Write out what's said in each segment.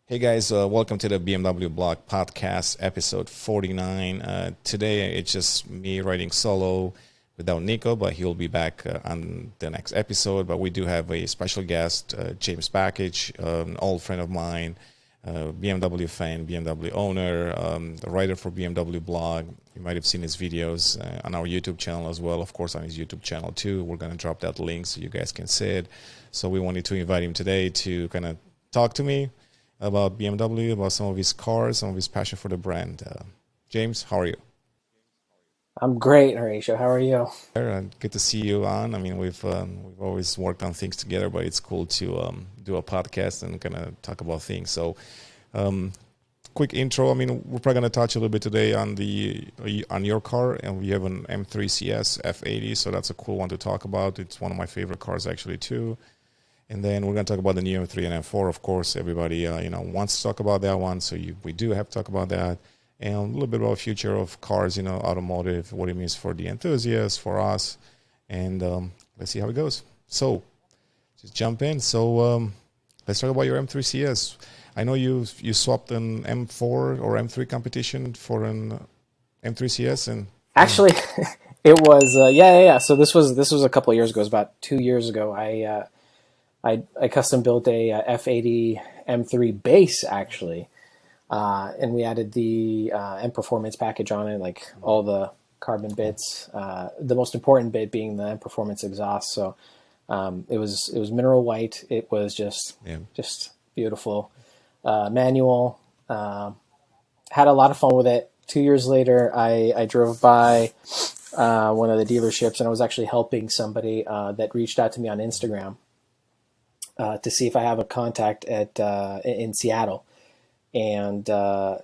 Hey guys, welcome to the BMW Blog Podcast, episode 49. Today it's just me writing solo without Nico, but he'll be back on the next episode. But we do have a special guest, James Bachici, an old friend of mine, BMW fan, BMW owner, a writer for BMW Blog. You might have seen his videos on our YouTube channel as well, of course on his YouTube channel too. We're going to drop that link so you guys can see it. So we wanted to invite him today to kind of talk to me about BMW, about some of his cars, some of his passion for the brand. James, how are you? I'm great, Horatio. How are you? Good to see you on. I mean, we've always worked on things together, but it's cool to do a podcast and kind of talk about things. So, quick intro. I mean, we're probably going to touch a little bit today on your car, and we have an M3 CS F80, so that's a cool one to talk about. It's one of my favorite cars actually too. And then we're going to talk about the new M3 and M4. Of course, everybody wants to talk about that one, so we do have to talk about that. And a little bit about the future of cars, automotive, what it means for the enthusiasts, for us. And let's see how it goes. So just jump in. So let's talk about your M3 CS. I know you swapped an M4 or M3 competition for an M3 CS. And Actually, it was, yeah. So this was a couple of years ago. It was about 2 years ago. I custom built a F80 M3 base, actually, and we added the M Performance package on it, like all the carbon bits. The most important bit being the M Performance exhaust. So it was mineral white. It was just beautiful. Manual. Had a lot of fun with it. 2 years later, I drove by one of the dealerships, and I was actually helping somebody that reached out to me on Instagram. To see if I have a contact in Seattle, and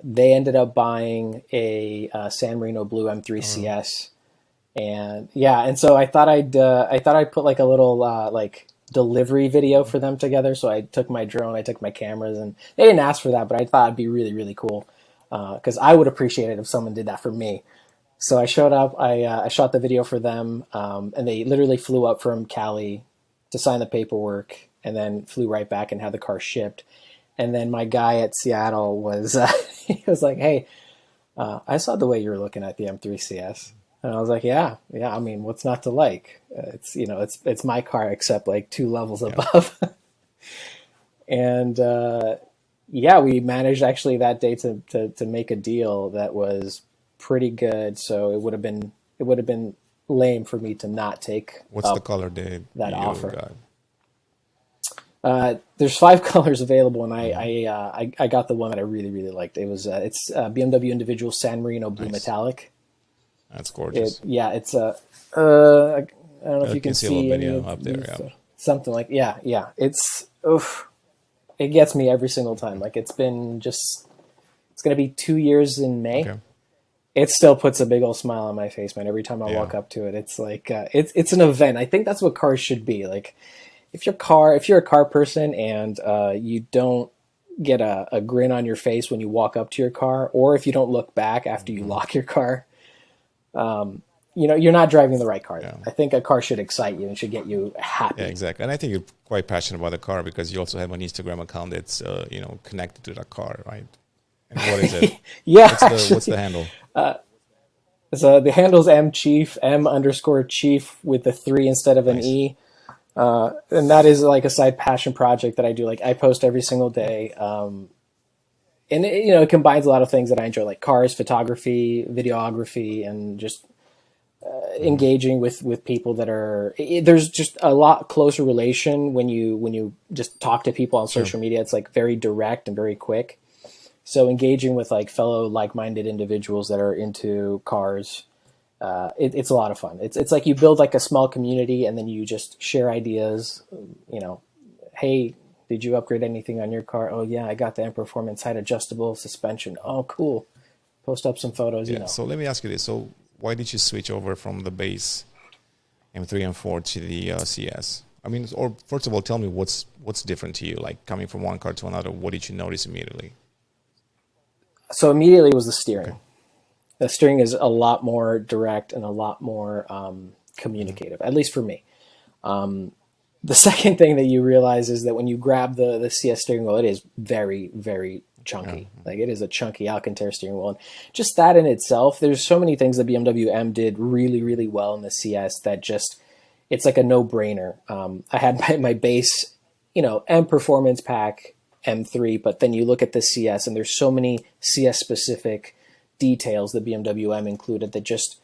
they ended up buying a San Marino blue M3 CS, and so I thought I'd put like a little like delivery video for them together. So I took my drone, I took my cameras, and they didn't ask for that, but I thought it'd be really, really cool because I would appreciate it if someone did that for me. So I showed up, I shot the video for them, and they literally flew up from Cali to sign the paperwork, and then flew right back and had the car shipped. And then my guy at Seattle was, he was like, "Hey, I saw the way you were looking at the M3 CS." And I was like, yeah, I mean, what's not to like? It's my car, except like 2 levels above. And we managed actually that day to make a deal that was pretty good. So it would have been lame for me to not take what's the color that offer. Got? There's 5 colors available, and I got the one that I really, really liked. It was it's BMW individual San Marino blue metallic. That's gorgeous. It's a I don't know if you can see a little video up there. Something like It's it gets me every single time. Like it's going to be 2 years in May. Okay. It still puts a big old smile on my face, man. Every time I walk up to it, it's like it's an event. I think that's what cars should be. Like if you're a car person and you don't get a grin on your face when you walk up to your car, or if you don't look back after you lock your car, you're not driving the right car. Yeah. I think a car should excite you and should get you happy. Yeah, exactly. And I think you're quite passionate about the car because you also have an Instagram account that's connected to that car, right? And what is it? What's the handle? So the handle's M_chief with the 3 instead of an E. And that is like a side passion project that I do. Like I post every single day. And it combines a lot of things that I enjoy, like cars, photography, videography, and just engaging with people that there's just a lot closer relation when you just talk to people on social media. It's like very direct and very quick. So engaging with like fellow like-minded individuals that are into cars, it's a lot of fun. It's like you build like a small community, and then you just share ideas. Hey, did you upgrade anything on your car? Oh yeah, I got the M Performance height adjustable suspension. Oh cool. Post up some photos. So let me ask you this: so why did you switch over from the base M3 and 4 to the CS? I mean, or first of all, tell me what's different to you. Like coming from one car to another, what did you notice immediately? So immediately it was the steering. Okay. The steering is a lot more direct and a lot more communicative, at least for me. The second thing that you realize is that when you grab the CS steering wheel, it is very, very chunky. Like it is a chunky Alcantara steering wheel. And just that in itself, there's so many things that BMW M did really, really well in the CS that just, it's like a no-brainer. I had my base, M Performance Pack M3, but then you look at the CS and there's so many CS-specific details that BMW M included that just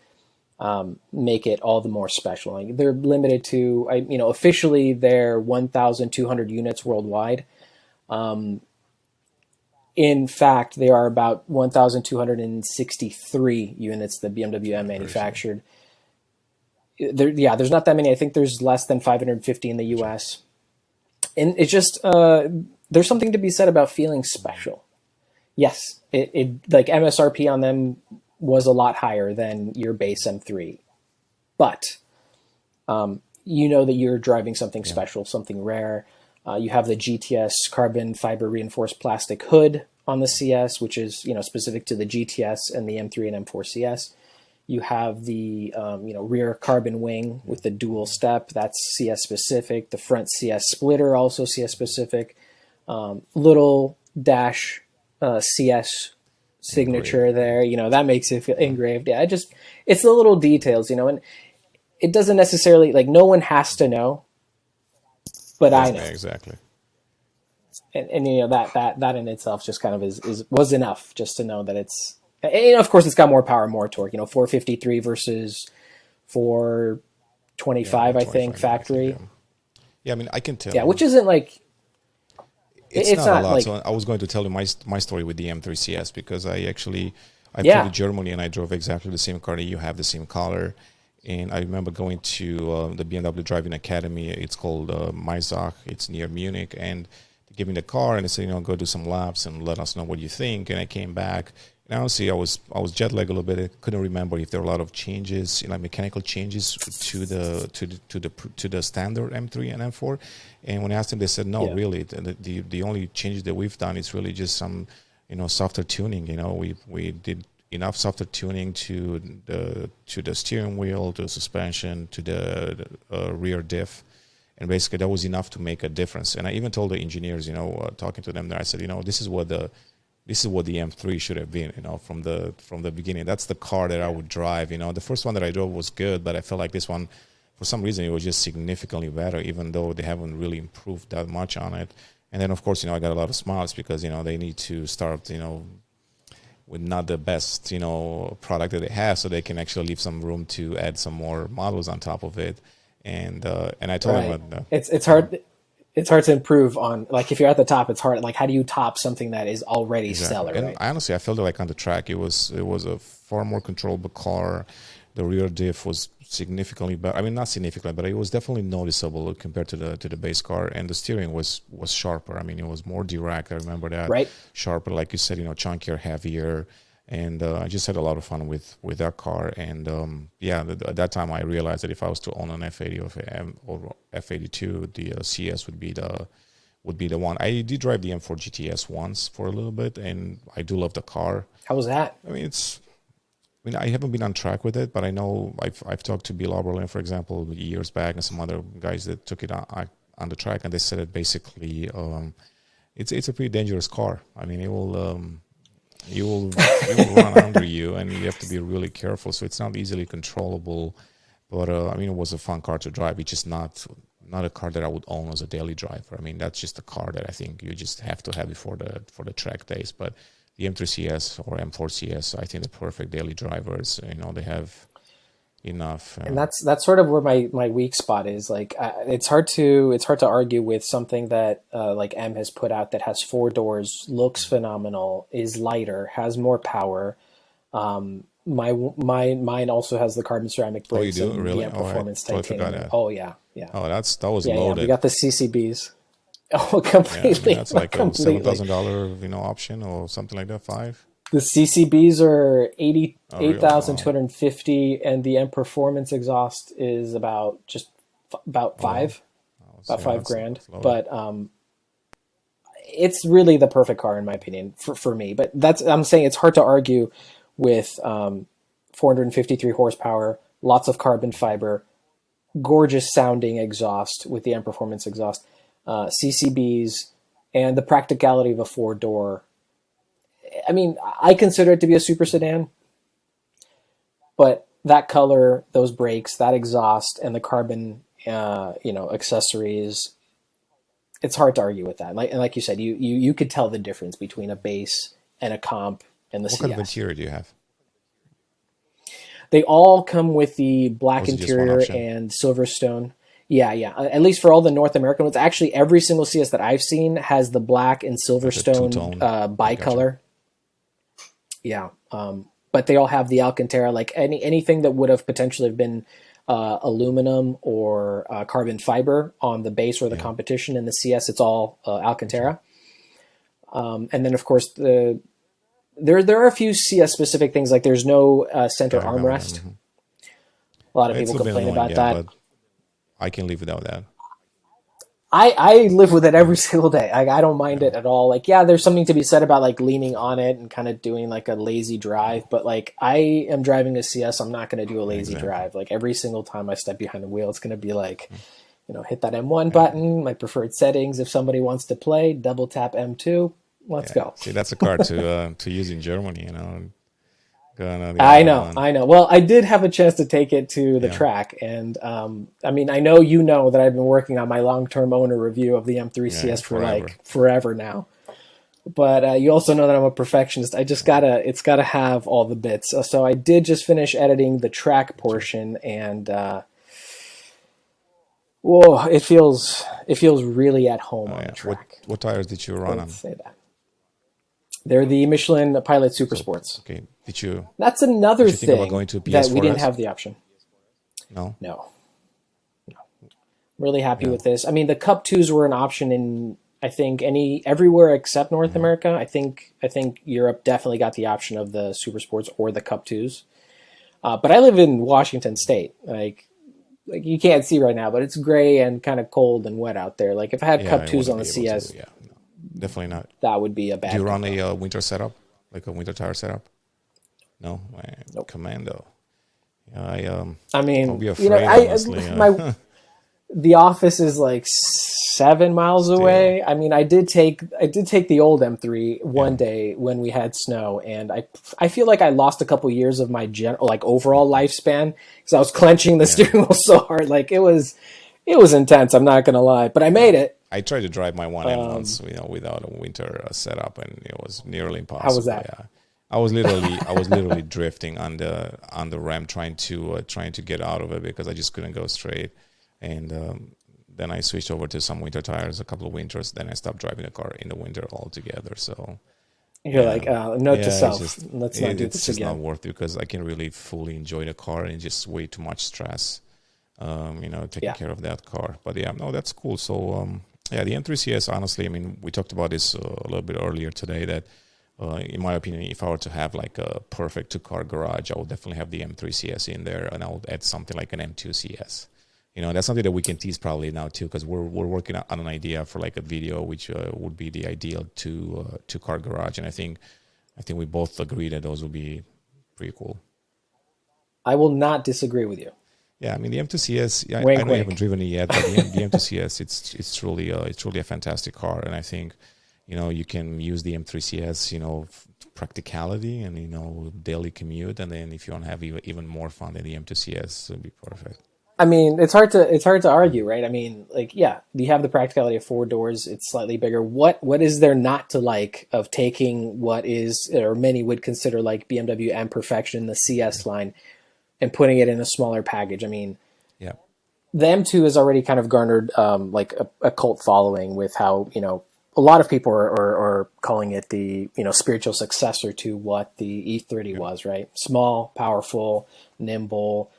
make it all the more special. Like they're limited to, officially they're 1,200 units worldwide. In fact, there are about 1,263 units that BMW M manufactured. There's not that many. I think there's less than 550 in the US. And it's just, there's something to be said about feeling special. Yes, it like MSRP on them was a lot higher than your base M3, but you know that you're driving something special, something rare. You have the GTS carbon fiber reinforced plastic hood on the CS, which is specific to the GTS and the M3 and M4 CS. You have the rear carbon wing with the dual step. That's CS specific. The front CS splitter also CS specific. Little dash CS signature there. That makes it feel engraved. Yeah, it's the little details, and it doesn't necessarily, like, no one has to know, but I know. Exactly. And that in itself just kind of was enough just to know that it's, of course it's got more power, more torque, 453 versus 425, I think, factory. Yeah, I mean, I can tell. Yeah, which isn't like, it's not a lot. Like, so I was going to tell you my story with the M3 CS, because I flew to Germany and I drove exactly the same car that you have, the same color. And I remember going to the BMW driving academy. It's called Maisach. It's near Munich. And they gave me the car and they said, go do some laps and let us know what you think. And I came back. And honestly, I was jet lagged a little bit. I couldn't remember if there were a lot of changes, mechanical changes to the standard M3 and M4. And when I asked them, they said, no, really, the only changes that we've done is really just some, softer tuning. We did enough softer tuning to the steering wheel, to the suspension, to the rear diff. And basically that was enough to make a difference. And I even told the engineers, talking to them there, I said, this is what the M3 should have been, from the beginning. That's the car that I would drive. The first one that I drove was good, but I felt like this one, for some reason, it was just significantly better, even though they haven't really improved that much on it. And then, of course, I got a lot of smiles because, they need to start, with not the best, product that they have, so they can actually leave some room to add some more models on top of it. And I told them, it's hard. It's hard to improve on, like, if you're at the top, it's hard. Like, how do you top something that is already stellar? And right? honestly, I felt like on the track, it was a far more controllable car. The rear diff was significantly better. I mean, not significantly, but it was definitely noticeable compared to the base car. And the steering was sharper. I mean, it was more direct. I remember that. Right. Sharper, like you said, chunkier, heavier. And I just had a lot of fun with that car. And at that time I realized that if I was to own an F80 or F82, the CS would be the one. I did drive the M4 GTS once for a little bit, and I do love the car. How was that? I mean, I haven't been on track with it, but I know I've talked to Bill Oberlin, for example, years back, and some other guys that took it on the track, and they said that basically it's a pretty dangerous car. I mean, it will. You will run under you, and you have to be really careful. So it's not easily controllable. But it was a fun car to drive. It's just not a car that I would own as a daily driver. I mean, that's just a car that I think you just have to have it for the track days. But the M3 CS or M4 CS, I think they're perfect daily drivers. They have enough. And that's sort of where my weak spot is. Like, it's hard to argue with something that like M has put out that has 4 doors, looks phenomenal, is lighter, has more power. Mine also has the carbon ceramic brakes. Oh, you do? Really? The performance titanium. Oh, yeah. Oh, that was loaded. Yeah, we got the CCBs. Oh, completely. That's like a $7,000 option or something like that. 5. The CCBs are 88,250, and the M Performance exhaust is about $5 grand. But it's really the perfect car in my opinion for me. But I'm saying it's hard to argue with 453 horsepower, lots of carbon fiber, gorgeous sounding exhaust with the M Performance exhaust, CCBs, and the practicality of a 4-door. I mean, I consider it to be a super sedan, but that color, those brakes, that exhaust, and the carbon, accessories, it's hard to argue with that. Like you said, you could tell the difference between a base and a comp and the CS. What kind of interior do you have? They all come with the black Or is it just interior one option? and Silverstone. Yeah. At least for all the North American ones. Actually, every single CS that I've seen has the black and Silverstone two-tone. bicolor. Yeah. But they all have the Alcantara. Like anything that would have potentially been aluminum or carbon fiber on the base or the competition in the CS, it's all Alcantara. And then, of course, there are a few CS specific things, like there's no center armrest. A lot of people complain about that. But I can live without that. I live with it every single day. I don't mind it at all. Like, yeah, there's something to be said about like leaning on it and kind of doing like a lazy drive. But like, I am driving a CS. I'm not going to do a lazy drive. Like every single time I step behind the wheel, it's going to be like, hit that M1 button, my preferred settings. If somebody wants to play, double tap M2. Let's go. See, that's a car to use in Germany, I know. Well, I did have a chance to take it to the track, and I mean, I know that I've been working on my long-term owner review of the M3 CS for like forever now. But you also know that I'm a perfectionist. It's gotta have all the bits. So I did just finish editing the track portion, and it feels really at home on the track. What tires did you run on? Let's say that. They're the Michelin Pilot Super Sports. Okay. Did you? That's another thing about going to that we didn't have the option. No. Really happy with this. I mean, the Cup 2s were an option in, I think, everywhere except North America. I think Europe definitely got the option of the Super Sports or the Cup 2s. But I live in Washington State. Like you can't see right now, but it's gray and kind of cold and wet out there. Like if I had Cup 2s on the CS, definitely not. That would be a bad. Do you run a winter setup, like a winter tire setup? No, nope. Commando. I mean, I'll be afraid, the office is like 7 miles away. I mean, I did take the old M3 one day when we had snow, and I feel like I lost a couple years of my overall lifespan because I was clenching the steering wheel so hard. Like it was intense. I'm not gonna lie, but I made it. I tried to drive my 1M once, without a winter setup, and it was nearly impossible. How was that? Yeah. I was literally drifting on the ramp, trying to get out of it because I just couldn't go straight. And then I switched over to some winter tires, a couple of winters. Then I stopped driving the car in the winter altogether. So you're like, note to self, let's not do this again. It's just not worth it because I can really fully enjoy the car and just way too much stress, taking care of that car. But that's cool. So the M3 CS, honestly, I mean, we talked about this a little bit earlier today that. In my opinion, if I were to have like a perfect 2-car garage, I would definitely have the M3 CS in there, and I would add something like an M2 CS. That's something that we can tease probably now too, because we're working on an idea for like a video, which would be the ideal 2-car garage, and I think we both agree that those would be pretty cool. I will not disagree with you. Yeah, I mean the M2 CS. I wink, know you haven't driven it yet, but the M2 CS, it's truly a fantastic car, and I think. You can use the M3 CS, practicality and, daily commute. And then if you want to have even more fun, then the M2 CS would be perfect. I mean, it's hard to argue, right? I mean, like, yeah, you have the practicality of 4 doors. It's slightly bigger. What is there not to like of taking what is, or many would consider like BMW M Perfection, the CS line, and putting it in a smaller package? I mean, the M2 has already kind of garnered like a cult following with how, a lot of people are calling it the spiritual successor to what the E30 was, right? Small, powerful, nimble,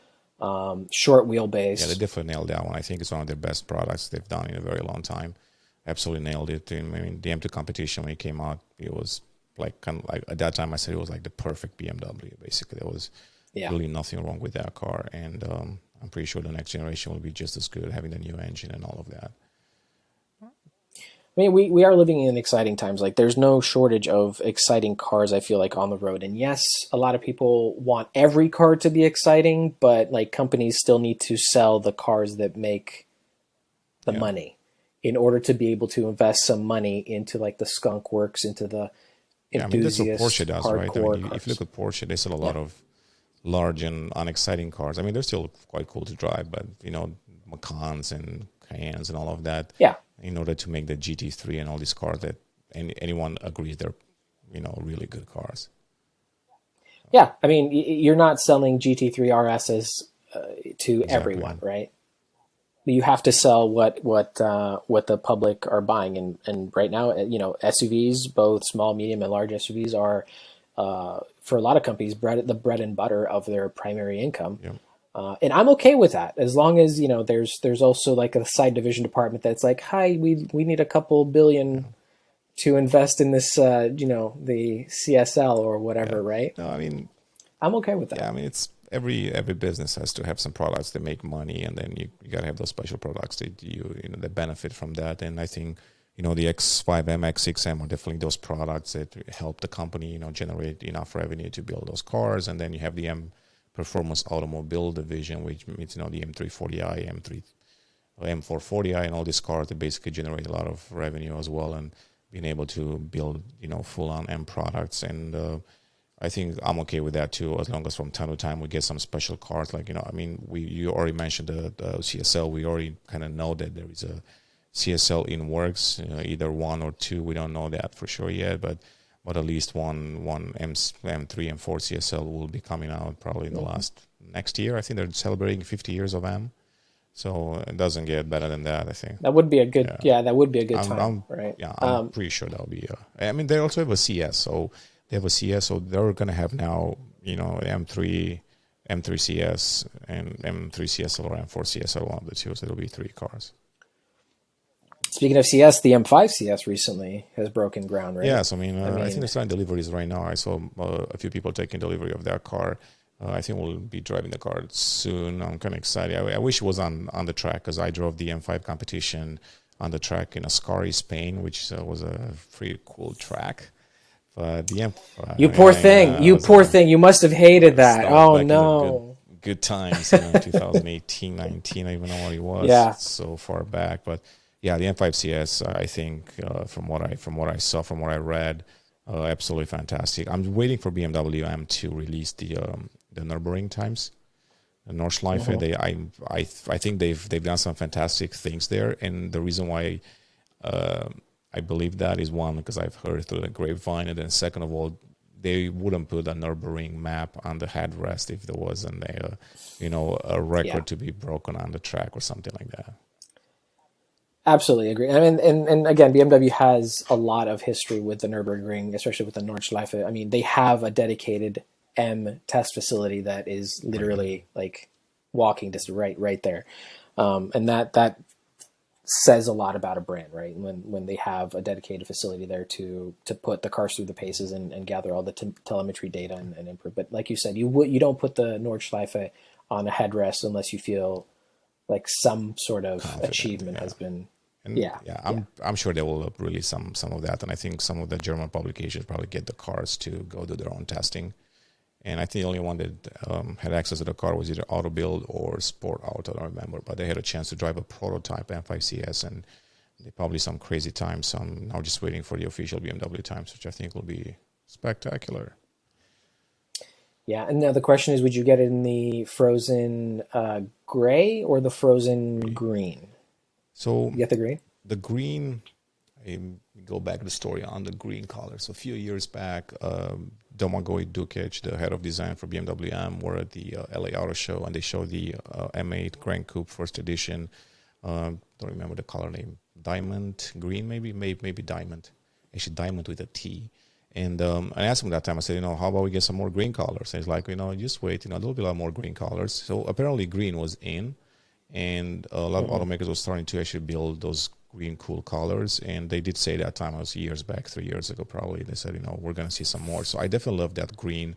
short wheelbase. Yeah, they definitely nailed that one. I think it's one of their best products they've done in a very long time. Absolutely nailed it. I mean, the M2 competition when it came out, it was like kind of like at that time I said it was like the perfect BMW. Basically, there was really nothing wrong with that car, and I'm pretty sure the next generation will be just as good, having the new engine and all of that. mean, we are living in exciting times. Like, there's no shortage of exciting cars, I feel like, on the road. And yes, a lot of people want every car to be exciting, but like companies still need to sell the cars that make the money in order to be able to invest some money into like the skunk works, into the enthusiast, that's what Porsche does, right? I mean, cars. if you look at Porsche, they sell a lot of large and unexciting cars. I mean, they're still quite cool to drive, but Macans and Cayennes and all of that. Yeah. In order to make the GT3 and all these cars that anyone agrees they're, really good cars. Yeah, I mean, you're not selling GT3 RSs to everyone, right? You have to sell what the public are buying, and right now, SUVs, both small, medium, and large SUVs, are for a lot of companies the bread and butter of their primary income. Yeah. And I'm okay with that, as long as there's also like a side division department that's like, hi, we need a couple billion to invest in this, the CSL or whatever, right? No, I mean, I'm okay with that. Yeah, I mean, it's every business has to have some products that make money, and then you got to have those special products that that benefit from that. And I think the X5M, X6M are definitely those products that help the company generate enough revenue to build those cars. And then you have the M Performance Automobile division, which means the M340i, M440i, and all these cars that basically generate a lot of revenue as well, and being able to build full-on M products. And I think I'm okay with that too, as long as from time to time we get some special cars. Like you already mentioned the CSL. We already kind of know that there is a CSL in works, either one or two. We don't know that for sure yet, but at least one M3, M4 CSL will be coming out probably in the next year. I think they're celebrating 50 years of M, so it doesn't get better than that. I think that would be a good that would be a good time, right? Yeah, I'm pretty sure that'll be. I mean, they also have a CS, so they have a CS, so they're gonna have now M3 CS and M3 CSL or M4 CSL, one of the two. So it'll be 3 cars. Speaking of CS, the M5 CS recently has broken ground, right? Yes, I mean, I think they're starting deliveries right now. I saw a few people taking delivery of that car. I think we'll be driving the car soon. I'm kind of excited. I wish it was on the track, because I drove the M5 competition on the track in Ascari, Spain, which was a pretty cool track. But the M5, you poor thing, you must have hated that. Oh no. Good times, 2018, 19. I don't even know what it was. Yeah, it's so far back, but. Yeah, the M5 CS, I think, from what I saw, from what I read, absolutely fantastic. I'm waiting for BMW M to release the Nürburgring times, the Nordschleife. I think they've done some fantastic things there, and the reason why I believe that is, one, because I've heard through the grapevine, and then second of all, they wouldn't put a Nürburgring map on the headrest if there wasn't a record to be broken on the track or something like that. Absolutely agree. I mean, and again, BMW has a lot of history with the Nürburgring, especially with the Nordschleife. I mean, they have a dedicated M test facility that is literally like walking distance, right there, and that says a lot about a brand, right? When they have a dedicated facility there to put the cars through the paces and gather all the telemetry data and improve. But like you said, you don't put the Nordschleife on a headrest unless you feel like some sort of achievement has been. And I'm sure they will release some of that, and I think some of the German publications probably get the cars to go do their own testing. And I think the only one that had access to the car was either Auto Build or Sport Auto, I don't remember, but they had a chance to drive a prototype M5 CS, and they published some crazy times. So I'm now just waiting for the official BMW times, which I think will be spectacular. Yeah, and now the question is, would you get it in the frozen gray or the frozen green? So you get the green? The green, I go back to the story on the green color. So a few years back, Domagoj Dukic, the head of design for BMW M, were at the LA Auto Show, and they showed the M8 Grand Coupe first edition. Don't remember the color name. Diamond green, maybe diamond. Actually, diamond with a T. And I asked him that time, I said, how about we get some more green colors? And he's like, just wait, there will be a lot more green colors. So apparently green was in, and a lot of automakers were starting to actually build those green cool colors. And they did say that time, it was years back, 3 years ago probably, they said, we're going to see some more. So I definitely love that green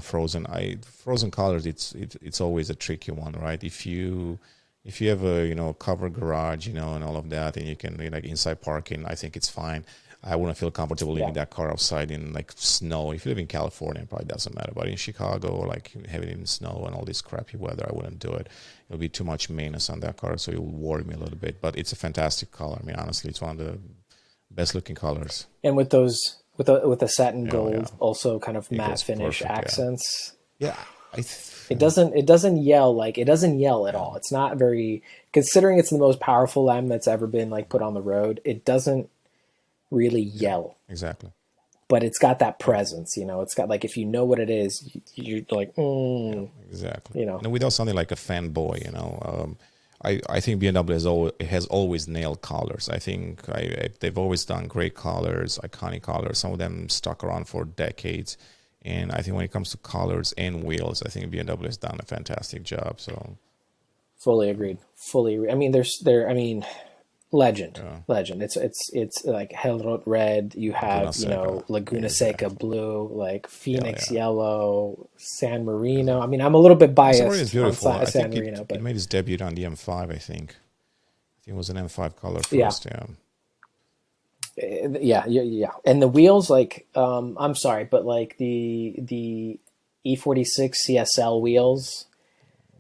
frozen. Frozen colors, it's always a tricky one, right? If you if you have a, you know, covered garage, you know, and all of that, and you can, like, inside parking, I think it's fine. I wouldn't feel comfortable leaving that car outside in like snow. If you live in California, it probably doesn't matter. But in Chicago, or like having it in snow and all this crappy weather, I wouldn't do it. It would be too much maintenance on that car, so it would worry me a little bit. But it's a fantastic color. I mean, honestly, it's one of the best looking colors. And with those, with the satin gold, also kind of matte finish accents. Yeah, it doesn't yell at all. It's not very, considering it's the most powerful M that's ever been like put on the road. It doesn't really yell. Exactly. But it's got that presence, you know. It's got, like, if you know what it is, you're like, exactly. You know. And without sounding like a fanboy, you know, I think BMW has always nailed colors. I think they've always done great colors, iconic colors. Some of them stuck around for decades. And I think when it comes to colors and wheels, I think BMW has done a fantastic job. So, fully agreed. I mean, legend. It's like Hellrot red. You have, you know, Laguna Seca blue, like Phoenix yellow, San Marino. I mean, I'm a little bit biased on San Marino, but it made its debut on the M5. I think it was an M5 color first. Yeah. And the wheels, like, I'm sorry, but like the E46 CSL wheels,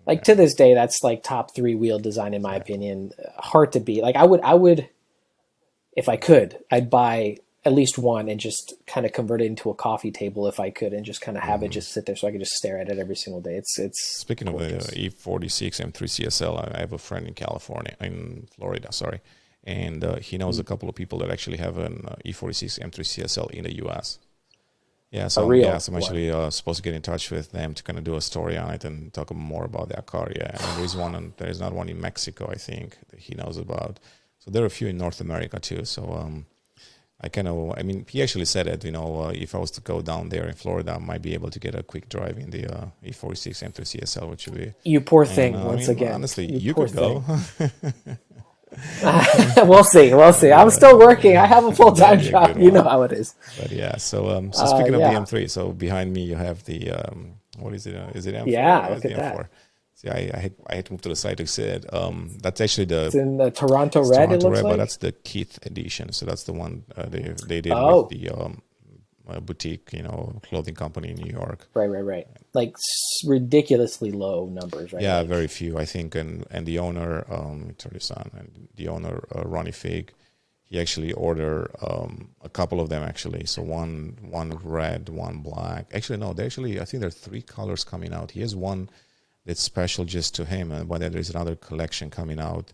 like, to this day, that's like top 3 wheel design in my opinion. Hard to beat. Like, I would, if I could, I'd buy at least one and just kind of convert it into a coffee table if I could, and just kind of have it just sit there so I could just stare at it every single day. It's speaking gorgeous. Of the E46 M3 Csl, I have a friend in Florida, sorry, and he knows a couple of people that actually have an E46 M3 Csl in the US. Yeah, so I'm actually supposed to get in touch with them to kind of do a story on it and talk more about that car. Yeah, and there's not one in Mexico, I think, that he knows about. So there are a few in North America too. So he actually said it. You know, if I was to go down there in Florida, I might be able to get a quick drive in the E46 M3 Csl, which would be. You poor thing. Again, honestly, you could go. We'll see. I'm still working. I have a full-time job. You know how it is. But yeah, so speaking of the M3, so behind me you have the what is it? Is it M4? Yeah, look at that. See, I had to move to the side to see it. That's actually it's in the Toronto red. It looks like, but that's the Keith edition. So that's the one they did with the boutique, you know, clothing company in New York. Right. Like ridiculously low numbers, right? Yeah, very few, I think. And the owner, let me turn this on. And the owner, Ronnie Fig, he actually ordered a couple of them actually. So one red, one black. Actually, no, I think there are 3 colors coming out. He has one that's special just to him, and then there's another collection coming out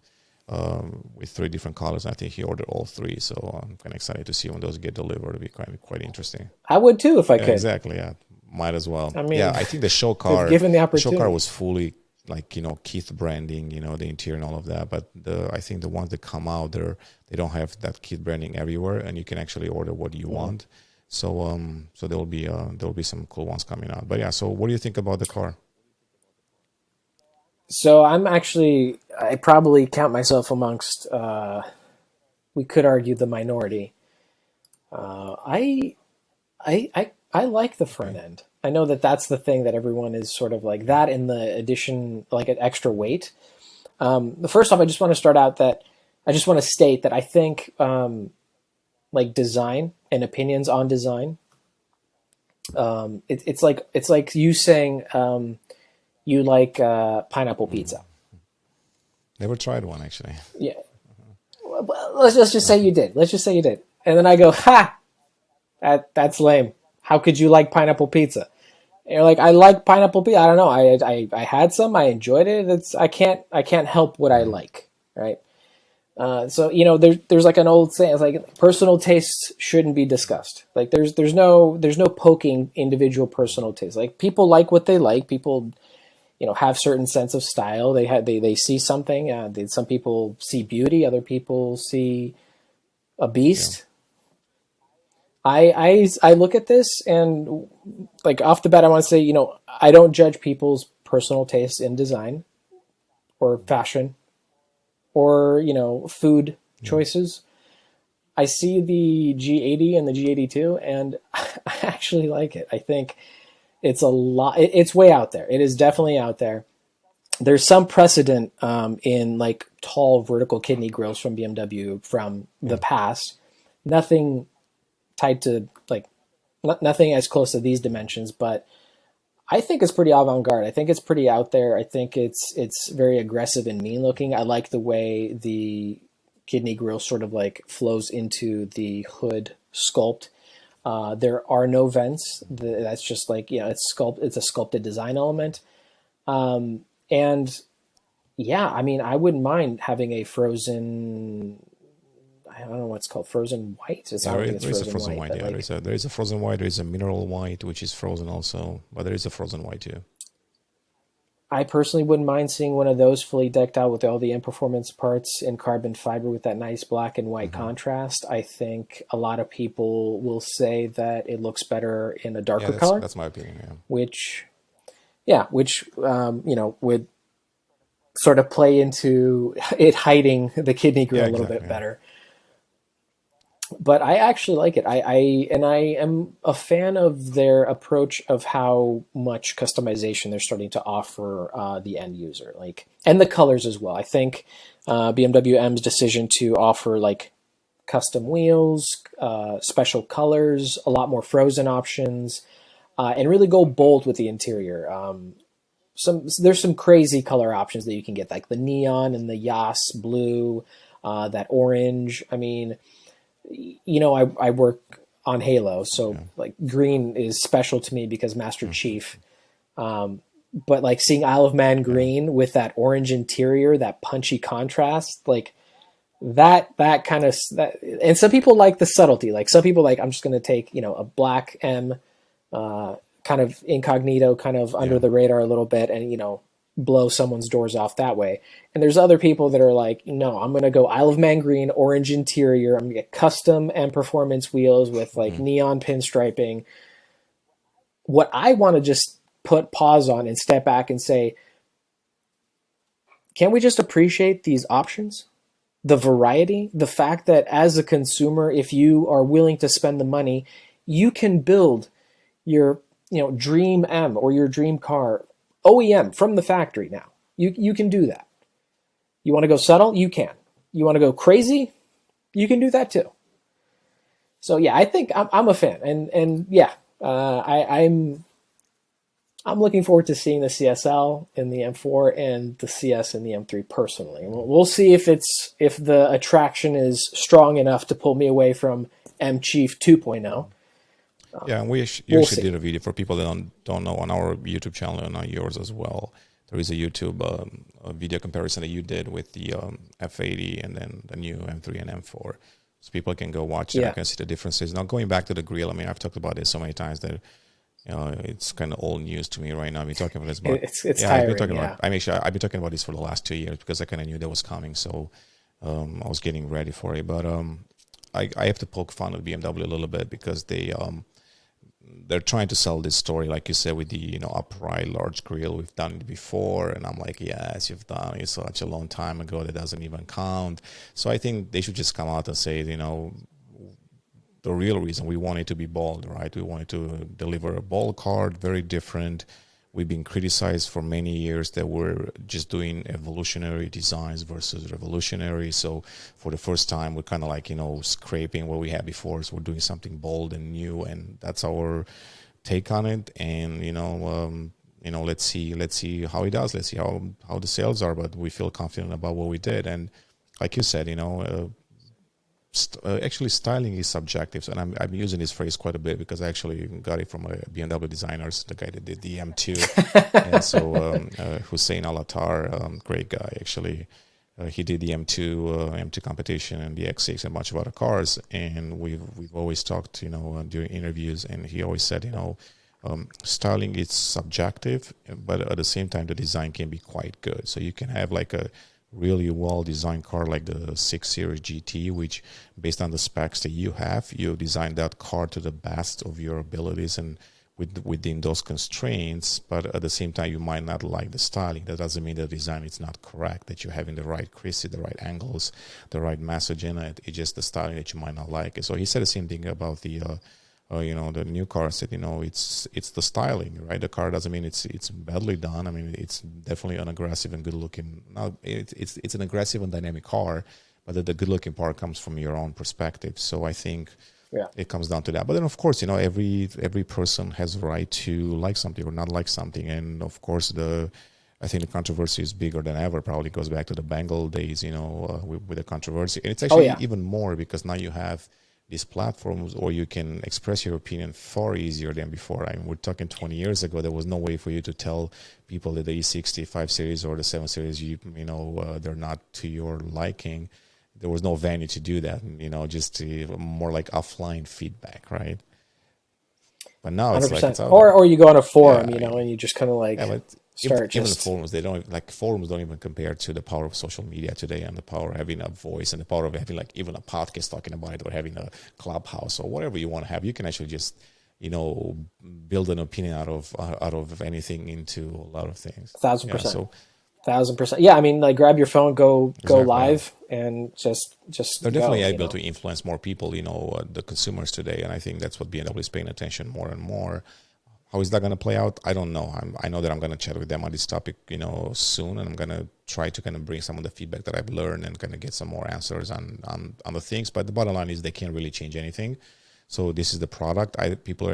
with 3 different colors. I think he ordered all 3, so I'm kind of excited to see when those get delivered. It'll be quite interesting. I would too if I could. Exactly, yeah, might as well. I mean, I think the show car, given the opportunity, the show car was fully, like, you know, Keith branding, you know, the interior and all of that. But I think the ones that come out there, they don't have that Keith branding everywhere, and you can actually order what you want. So there'll be some cool ones coming out. But yeah, so what do you think about the car? So I probably count myself amongst, we could argue, the minority. I like the front end. I know that's the thing that everyone is sort of like, that in the addition, like an extra weight. The first off, I just want to start out that I just want to state that I think like design and opinions on design, it's like you saying you like pineapple pizza. Never tried one, actually. Yeah. Well, let's just say you did. And then I go, that's lame. How could you like pineapple pizza? And you're like, I like pineapple pizza. I don't know. I had some. I enjoyed it. I can't help what I like, right? So, you know, there's like an old saying. It's like personal tastes shouldn't be discussed. Like there's no poking individual personal tastes. Like people like what they like. People, you know, have certain sense of style. They see something. Some people see beauty. Other people see a beast. Yeah. I look at this and, like, off the bat, I want to say, you know, I don't judge people's personal tastes in design or fashion or, you know, food choices. I see the G80 and the G82 and I actually like it. I think it's a lot. It's way out there. It is definitely out there. there's some precedent in like tall vertical kidney grills from BMW from the past. Nothing tied to like nothing as close to these dimensions, but I think it's pretty avant-garde. I think it's pretty out there. I think it's very aggressive and mean looking. I like the way the kidney grill sort of like flows into the hood sculpt. There are no vents. That's just like, it's a sculpted design element. And yeah, I mean, I wouldn't mind having a frozen, I don't know what's called, frozen white. It's There is a frozen white. Yeah, like, there is a frozen white. There is a mineral white, which is frozen also, but there is a frozen white too. I personally wouldn't mind seeing one of those fully decked out with all the in-performance parts in carbon fiber with that nice black and white contrast. I think a lot of people will say that it looks better in a darker color. That's my opinion, yeah. Which would sort of play into it hiding the kidney grill a little bit better. But I actually like it. I am a fan of their approach of how much customization they're starting to offer the end user, and the colors as well. I think BMW M's decision to offer like custom wheels, special colors, a lot more frozen options, and really go bold with the interior. There's some crazy color options that you can get, like the neon and the Yas blue, that orange. I mean, I work on Halo, so like green is special to me because Master Chief. But like seeing Isle of Man green with that orange interior, that punchy contrast, like that kind of, and some people like the subtlety. Like some people I'm just going to take, a black M, kind of incognito, kind of under the radar a little bit, and, blow someone's doors off that way. And there's other people that are like, no, I'm going to go Isle of Man green, orange interior. I'm going to get custom and performance wheels with like neon pinstriping. What I want to just put pause on and step back and say, can we just appreciate these options? The variety, the fact that as a consumer, if you are willing to spend the money, you can build your, dream M or your dream car OEM from the factory now. You can do that. You want to go subtle? You can. You want to go crazy? You can do that too. So yeah, I think I'm a fan, and yeah, I'm looking forward to seeing the CSL in the M4 and the CS in the M3 personally. We'll see if the attraction is strong enough to pull me away from M Chief 2.0. Yeah, and you actually did a video for people that don't know on our YouTube channel and on yours as well. There is a YouTube a video comparison that you did with the F80 and then the new M3 and M4. So people can go watch that and can see the differences. Now going back to the grille, I mean, I've talked about this so many times that it's kind of old news to me right now. I've been talking about this, but it's tiring. I've been talking about this for the last 2 years because I kind of knew that was coming. So I was getting ready for it. But I have to poke fun at BMW a little bit because they're trying to sell this story, like you said, with the upright large grille. We've done it before, and I'm like, yes, you've done it such a long time ago that doesn't even count. So I think they should just come out and say, the real reason we wanted to be bold, right? We wanted to deliver a bold car, very different. We've been criticized for many years that we're just doing evolutionary designs versus revolutionary. So for the first time, we're kind of like, scraping what we had before. So we're doing something bold and new, and that's our take on it. And, let's see how it does. Let's see how the sales are, but we feel confident about what we did. And like you said, actually styling is subjective, and I'm using this phrase quite a bit because I actually got it from a BMW designers, the guy that did the M2. And so Hussein Alatar, great guy actually, he did the M2 competition and the X6 and a bunch of other cars, and we've always talked during interviews, and he always said styling is subjective, but at the same time the design can be quite good. So you can have like a really well-designed car like the 6 Series GT, which based on the specs that you have, you designed that car to the best of your abilities and within those constraints, but at the same time you might not like the styling. That doesn't mean the design is not correct, that you're having the right crease, the right angles, the right message in it. It's just the styling that you might not like. So he said the same thing about the the new car said, it's the styling, right? The car doesn't mean it's badly done. I mean, it's definitely an aggressive and good looking. Now it's an aggressive and dynamic car, but the good looking part comes from your own perspective. So I think it comes down to that. But then of course, every person has a right to like something or not like something. And of course I think the controversy is bigger than ever. Probably goes back to the Bengal days, with the controversy. And it's actually even more because now you have these platforms, or you can express your opinion far easier than before. I mean, we're talking 20 years ago. There was no way for you to tell people that the E60 5 Series or the 7 Series, they're not to your liking. There was no venue to do that. Just more like offline feedback, right? But now 100%. It's like or you go on a forum, and you just kind of like. Even forums, forums don't even compare to the power of social media today, and the power of having a voice, and the power of having like even a podcast talking about it, or having a clubhouse or whatever you want to have. You can actually just build an opinion out of anything into a lot of things. 1,000%. 1,000%. Yeah, I mean, like grab your phone, go live, and just. They're definitely able to influence more people. The consumers today, and I think that's what BMW is paying attention more and more. How is that going to play out? I don't know. I know that I'm going to chat with them on this topic, soon, and I'm going to try to kind of bring some of the feedback that I've learned and kind of get some more answers on the things. But the bottom line is they can't really change anything. So this is the product. People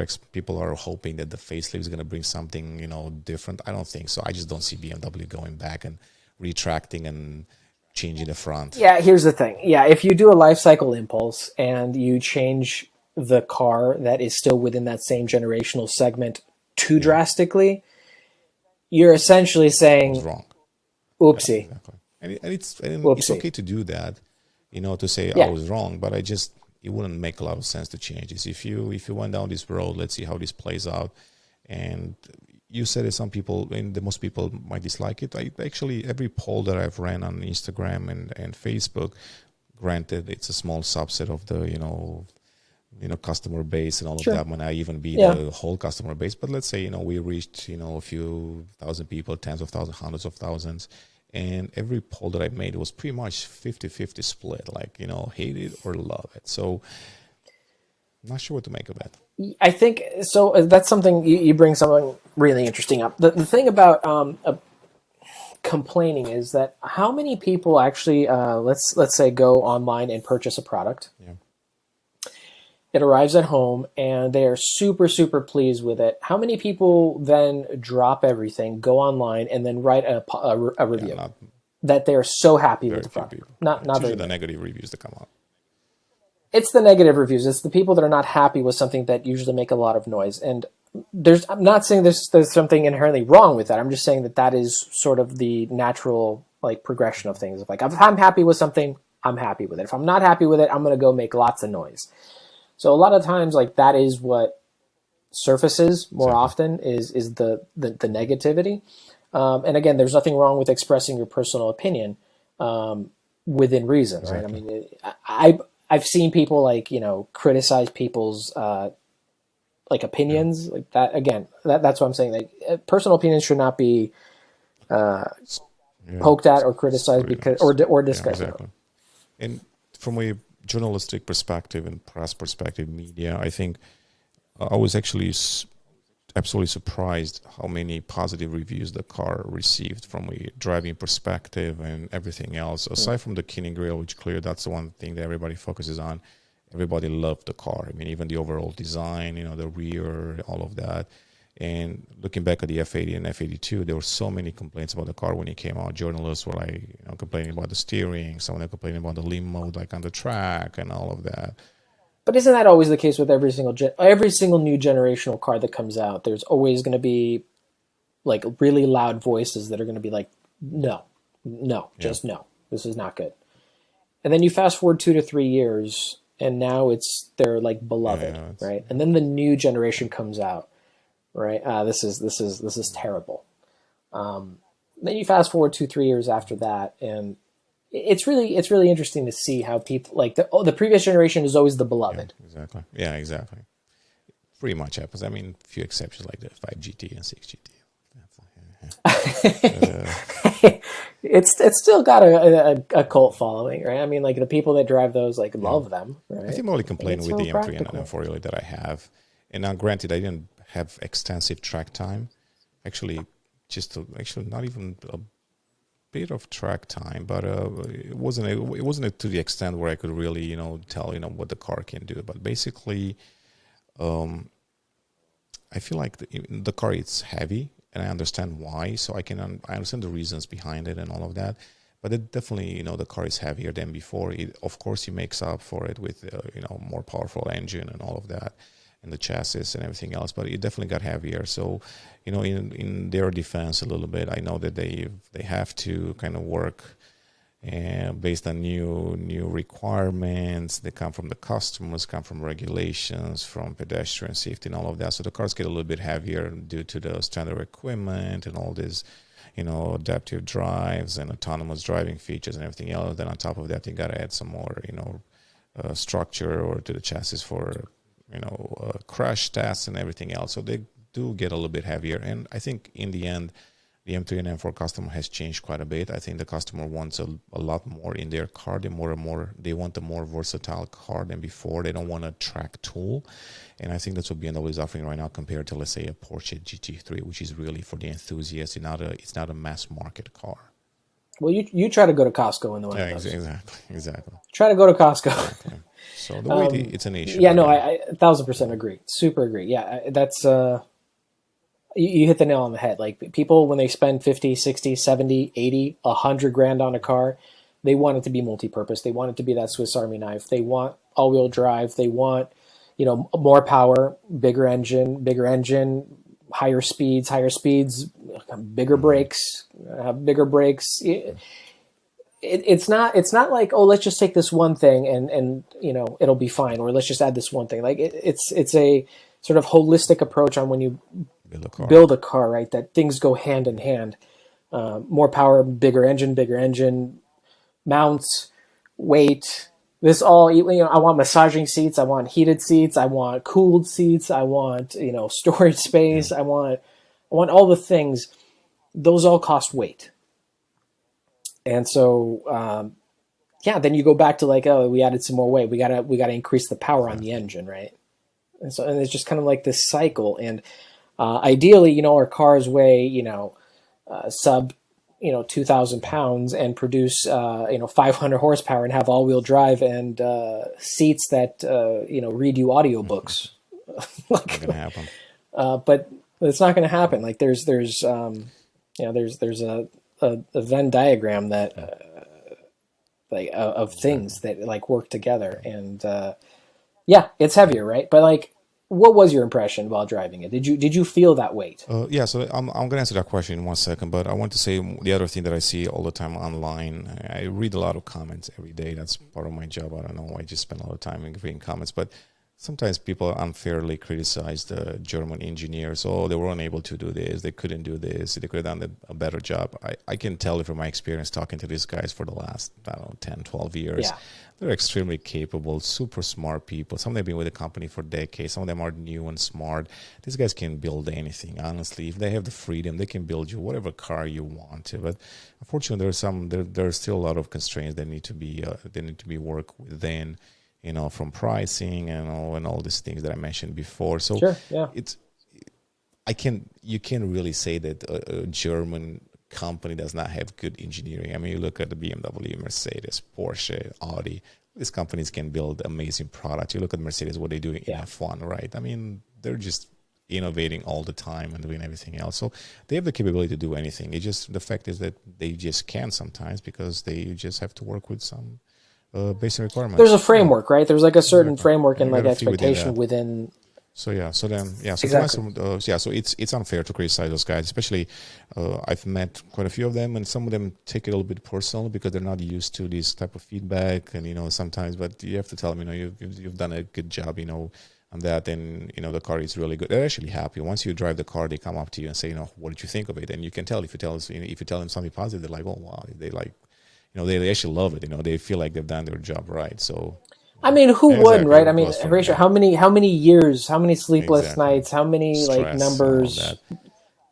are hoping that the facelift is going to bring something, different. I don't think so. I just don't see BMW going back and retracting and changing the front. Yeah, here's the thing. Yeah, if you do a life cycle impulse and you change the car that is still within that same generational segment too drastically, you're essentially saying, wrong. Oopsie. Yeah, exactly. And it's okay to do that, to say I was wrong, but it wouldn't make a lot of sense to change this. If you went down this road, let's see how this plays out. And you said that some people, and most people might dislike it. Actually, every poll that I've ran on Instagram and Facebook, granted, it's a small subset of the, customer base and all of that, might not even be the whole customer base. But let's say, we reached, a few thousand people, tens of thousands, hundreds of thousands. And every poll that I made was pretty much 50-50 split, like, hate it or love it. So I'm not sure what to make of that. I think, so that's something, you bring something really interesting up. The thing about complaining is that how many people actually, let's say, go online and purchase a product. Yeah. It arrives at home and they are super, super pleased with it. How many people then drop everything, go online, and then write a review that they're so happy with the product? Not very the negative reviews that come out. It's the negative reviews. It's the people that are not happy with something that usually make a lot of noise. And I'm not saying there's something inherently wrong with that. I'm just saying that is sort of the natural progression of things. Like if I'm happy with something, I'm happy with it. If I'm not happy with it, I'm going to go make lots of noise. So a lot of times, that is what surfaces more often is the negativity. And again, there's nothing wrong with expressing your personal opinion within reason, right? Exactly. I mean, I've seen people criticize people's opinions like that. Again, that's what I'm saying. Personal opinions should not be poked at or criticized because or discussed. Yeah, exactly. And from a journalistic perspective and press perspective, media, I think I was actually absolutely surprised how many positive reviews the car received from a driving perspective and everything else. Aside from the key and grille, which clearly that's the one thing that everybody focuses on. Everybody loved the car. I mean, even the overall design, the rear, all of that. And looking back at the F80 and F82, there were so many complaints about the car when it came out. Journalists were complaining about the steering, someone complaining about the lean mode, on the track and all of that. But isn't that always the case with every single new generational car that comes out? There's always going to be really loud voices that are going to be like, no, just no, this is not good. And then you fast forward 2 to 3 years, and now they're beloved, right? And then the new generation comes out. Right. This is terrible. Then you fast forward 2-3 years after that, and it's really interesting to see how people the previous generation is always the beloved. Yeah, exactly. Pretty much happens. I mean, a few exceptions like the 5 GT and 6 GT. it's still got a cult following, right? I mean, like the people that drive those like love them, right? I think my only complaint with the M3 practical. and M4 really that I have, and now granted, I didn't have extensive track time. Actually, not even a bit of track time, but it wasn't to the extent where I could really tell what the car can do. But basically, I feel like the car is heavy, and I understand why. So I understand the reasons behind it and all of that. But it definitely, the car is heavier than before. Of course, he makes up for it with more powerful engine and all of that, and the chassis and everything else. But it definitely got heavier. So, in their defense a little bit, I know that they have to kind of work and based on new requirements. They come from the customers, come from regulations, from pedestrian safety and all of that. So the cars get a little bit heavier due to the standard equipment and all this, adaptive drives and autonomous driving features and everything else. Then on top of that, you got to add some more, structure or to the chassis for, crash tests and everything else. So they do get a little bit heavier. And I think in the end, the M3 and M4 customer has changed quite a bit. I think the customer wants a lot more in their car. They want a more versatile car than before. They don't want a track tool. And I think that's what BMW is offering right now compared to, let's say, a Porsche GT3, which is really for the enthusiasts. It's not a mass market car. Well, you try to go to Costco in the one of those. Exactly. Try to go to Costco. Exactly. So the weight, it's an issue. Yeah, no, I 1,000% agree. Super agree. Yeah, that's... You hit the nail on the head. Like people, when they spend 50, 60, 70, 80, 100 grand on a car, they want it to be multi-purpose. They want it to be that Swiss Army knife. They want all-wheel drive. They want, more power, bigger engine, higher speeds, bigger brakes, bigger brakes. It's not like, oh, let's just take this one thing and it'll be fine, or let's just add this one thing. Like it's a sort of holistic approach on when you build a car, right? That things go hand in hand. More power, bigger engine, mounts, weight. This all, I want massaging seats. I want heated seats. I want cooled seats. I want, storage space. I want all the things. Those all cost weight. And so, then you go back to like, oh, we added some more weight. We gotta increase the power on the engine, right? And it's just kind of like this cycle. And ideally, our cars weigh, sub, 2,000 pounds and produce, 500 horsepower and have all-wheel drive and seats that, read you audiobooks. Not gonna happen. But it's not going to happen. Like there's a Venn diagram that of things that like work together, and it's heavier, right? But like, what was your impression while driving it? Did you feel that weight? So I'm going to answer that question in 1 second, but I want to say the other thing that I see all the time online. I read a lot of comments every day. That's part of my job. I don't know. I just spend a lot of time reading comments, but sometimes people unfairly criticize the German engineers. Oh, they were unable to do this. They couldn't do this. They could have done a better job. I can tell you from my experience talking to these guys for the last, 10, 12 years. Yeah. They're extremely capable, super smart people. Some of them have been with the company for decades. Some of them are new and smart. These guys can build anything. Honestly, if they have the freedom, they can build you whatever car you want to. But unfortunately, there's still a lot of constraints that need to be worked within. From pricing and all these things that I mentioned before. So sure, yeah. You can't really say that a German company does not have good engineering. I mean, you look at the BMW, Mercedes, Porsche, Audi. These companies can build amazing products. You look at Mercedes, what they do in F1, right? I mean, they're just innovating all the time and doing everything else. So they have the capability to do anything. The fact is that they just can't sometimes because they just have to work with some basic requirements. There's a framework, right? There's like a certain framework and like expectation within. So it's unfair to criticize those guys, especially I've met quite a few of them, and some of them take it a little bit personal because they're not used to this type of feedback, and sometimes. But you have to tell them, you've done a good job, on that, and the car is really good. They're actually happy once you drive the car. They come up to you and say, what did you think of it? And you can tell if you tell them something positive, they're like, oh wow, they like. They actually love it. They feel like they've done their job right. So, I mean, who wouldn't, right? I mean, Horatio, how many years, how many sleepless nights, how many like numbers?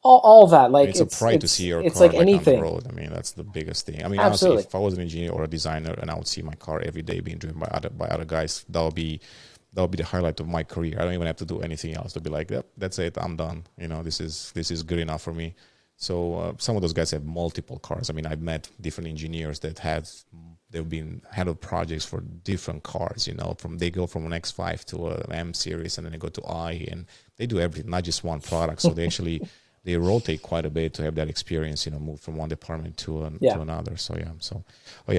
all that. Like it's a pride to see your it's car like like on the anything. road. I mean, that's the biggest thing. I mean, honestly, Absolutely. if I was an engineer or a designer and I would see my car every day being driven by other guys, that would be the highlight of my career. I don't even have to do anything else to be like, yep, that's it, I'm done. You know, this is good enough for me. So some of those guys have multiple cars. I mean, I've met different engineers that they've been handled projects for different cars. You know, they go from an X5 to an M series, and then they go to I, and they do everything, not just one product. So they rotate quite a bit to have that experience. You know, move from one department to another. So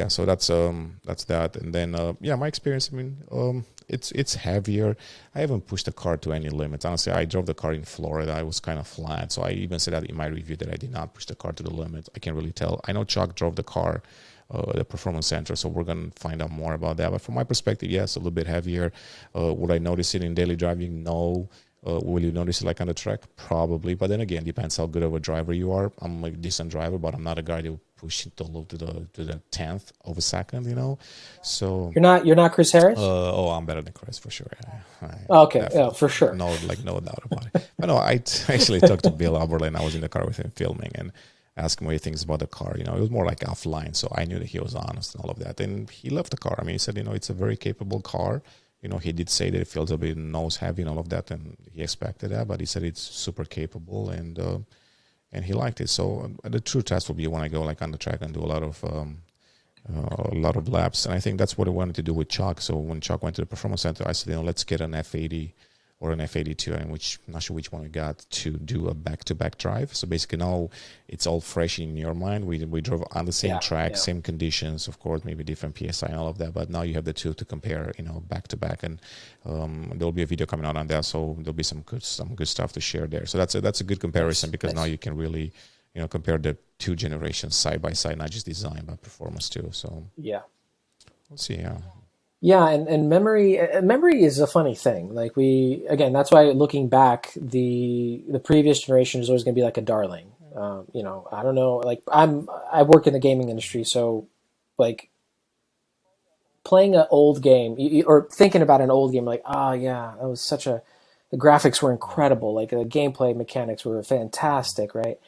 so that's that. And then my experience. I mean, it's heavier. I haven't pushed the car to any limits. Honestly, I drove the car in Florida. I was kind of flat. So I even said that in my review that I did not push the car to the limit. I can't really tell. I know Chuck drove the car, the performance center, so we're going to find out more about that. But from my perspective, yes, a little bit heavier. Would I notice it in daily driving? No. Will you notice it like on the track? Probably. But then again, depends how good of a driver you are. I'm a decent driver, but I'm not a guy that will push it to the 10th of a second, you know. So You're not Chris Harris? I'm better than Chris for sure. Okay, yeah, for sure. No doubt about it. But no, I actually talked to Bill Alberlin. I was in the car with him filming and asked him what he thinks about the car. You know, it was more like offline, so I knew that he was honest and all of that. And he loved the car. I mean, he said, you know, it's a very capable car. You know, he did say that it feels a bit nose heavy and all of that, and he expected that, but he said it's super capable, and he liked it. So the true test will be when I go like on the track and do a lot of laps, and I think that's what I wanted to do with Chuck. So when Chuck went to the performance center, I said, you know, let's get an F80 or an F82, and I'm not sure which one we got, to do a back-to-back drive. So basically now it's all fresh in your mind. We drove on the same track, same conditions, of course, maybe different PSI and all of that, but now you have the two to compare, you know, back-to-back, and there'll be a video coming out on that, so there'll be some good stuff to share there. So that's a good comparison, because now you can really, you know, compare the two generations side by side, not just design but performance too. So we'll see. Yeah, and memory is a funny thing. Like that's why looking back, the previous generation is always going to be like a darling. You know, I don't know. Like I work in the gaming industry, so like playing an old game or thinking about an old game, like, oh yeah, that was the graphics were incredible. Like the gameplay mechanics were fantastic, right?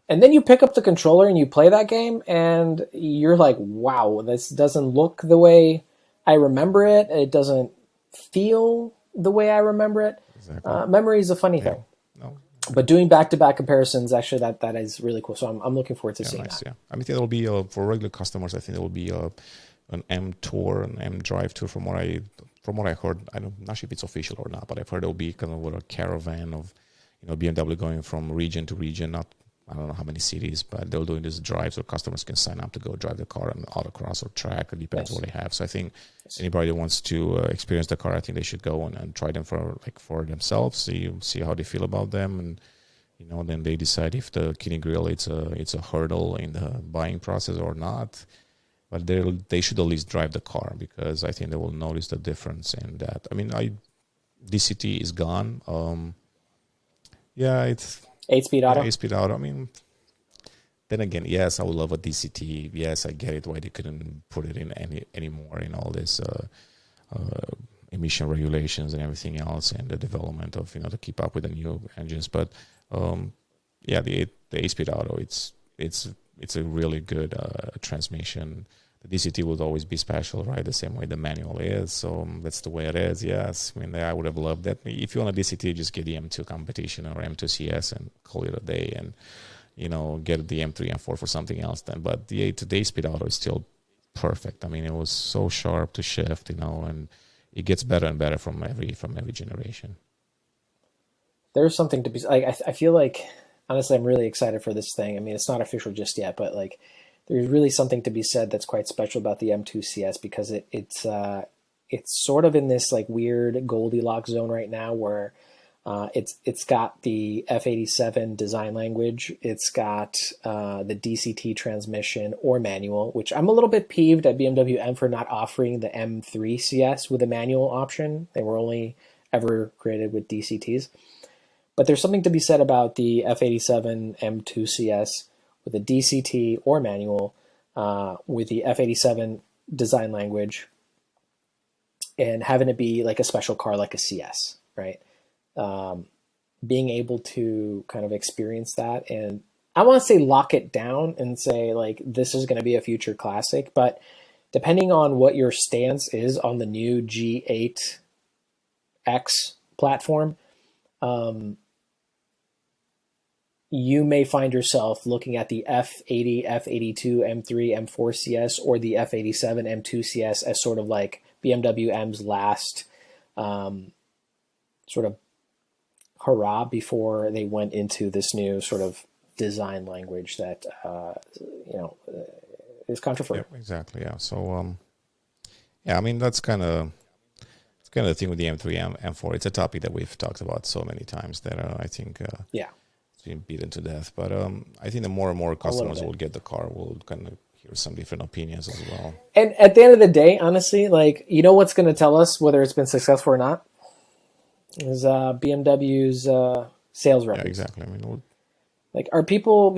And then you pick up the controller and you play that game, and you're like, wow, this doesn't look the way I remember it. It doesn't feel the way I remember it. Exactly. Memory is a funny thing. No. But doing back-to-back comparisons, actually, that is really cool. So I'm looking forward to seeing that. Yeah, I mean, I think it'll be, for regular customers, I think it will be an M tour, an M drive tour, from what I heard. I'm not sure if it's official or not, but I've heard it'll be kind of a caravan of, you know, BMW going from region to region, I don't know how many cities, but they're doing these drives where customers can sign up to go drive the car on autocross or track. It depends what they have. So I think anybody that wants to experience the car, I think they should go and try them for themselves, see how they feel about them, and you know, then they decide if the kidney grill it's a hurdle in the buying process or not. But they should at least drive the car, because I think they will notice the difference in that. I mean, DCT is gone. It's 8-speed auto? 8-speed auto. I mean, then again, yes, I would love a DCT. Yes, I get it why they couldn't put it in anymore in all this emission regulations and everything else, and the development of, you know, to keep up with the new engines. But the 8-speed auto, it's a really good transmission. The DCT will always be special, right? The same way the manual is. So that's the way it is. Yes, I mean, I would have loved that. If you want a DCT, just get the M2 competition or M2 CS and call it a day, and, you know, get the M3 M4 for something else then. But the 8-speed auto is still perfect. I mean, it was so sharp to shift, you know, and it gets better and better from every generation. There's something to be like. I feel like, honestly, I'm really excited for this thing. I mean, it's not official just yet, but like, there's really something to be said that's quite special about the M2 CS, because it's sort of in this like weird Goldilocks zone right now, where it's got the F87 design language, it's got the DCT transmission or manual, which I'm a little bit peeved at BMW M for not offering the M3 CS with a manual option. They were only ever created with DCTs. But there's something to be said about the F87 M2 CS with a DCT or manual, with the F87 design language, and having it be like a special car like a CS, right? being able to kind of experience that, and I want to say lock it down and say like this is going to be a future classic, but depending on what your stance is on the new G8X platform, you may find yourself looking at the F80, F82, M3, M4 CS, or the F87, M2 CS as sort of like BMW M's last sort of hurrah before they went into this new sort of design language that is controversial. Yep, exactly. Yeah. So I mean that's kind of the thing with the M3, M4. It's a topic that we've talked about so many times that I think it's been beaten to death. But I think the more and more customers will get the car, we'll kind of hear some different opinions as well. And at the end of the day, honestly, like what's going to tell us whether it's been successful or not is BMW's sales records. Yeah, exactly. I mean, like, are people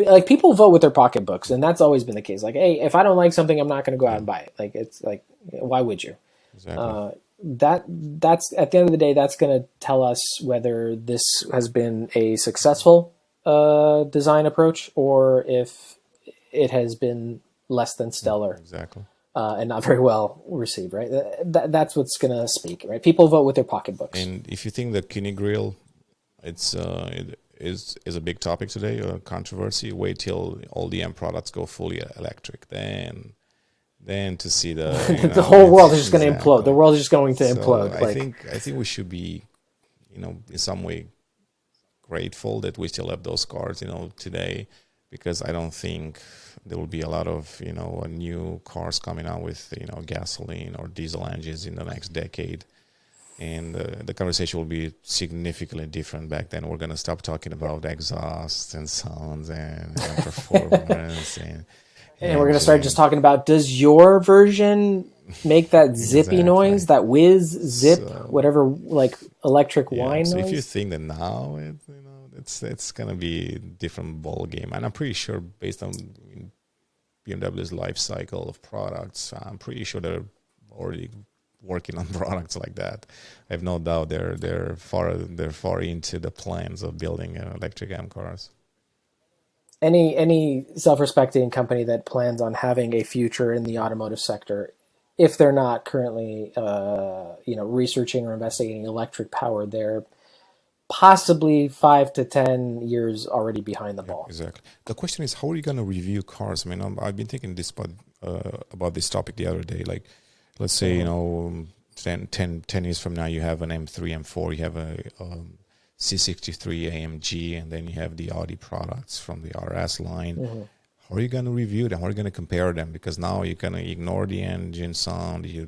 vote with their pocketbooks, and that's always been the case. Like, hey, if I don't like something, I'm not going to go out and buy it. Like, it's like, why would you? Exactly. That's at the end of the day, that's going to tell us whether this has been a successful design approach or if it has been less than stellar. Exactly. And not very well received, right? That's what's going to speak, right? People vote with their pocketbooks. And if you think that Kine grille, it is a big topic today, controversy, wait till all the M products go fully electric. Then to see the the whole world is just going to implode. The world is just going to implode. I think we should be, in some way grateful that we still have those cars, today, because I don't think there will be a lot of, new cars coming out with, gasoline or diesel engines in the next decade. And the conversation will be significantly different back then. We're going to stop talking about exhaust and sounds and performance. and we're going to start just talking about, does your version make that zippy noise, that whiz, zip, whatever, like electric wine so noise? If you think that now, it's going to be a different ball game. And I'm pretty sure based on BMW's life cycle of products, I'm pretty sure they're already working on products like that. I have no doubt they're far into the plans of building electric M cars. Any self-respecting company that plans on having a future in the automotive sector, if they're not currently researching or investigating electric power, they're possibly 5 to 10 years already behind the ball. Exactly. The question is, how are you going to review cars? I mean, I've been thinking about this topic the other day. Like, let's say, 10 years from now, you have an M3, M4, you have a C63 AMG, and then you have the Audi products from the RS line. Mm-hmm. How are you going to review them? How are you going to compare them? Because now you're going to ignore the engine sound, the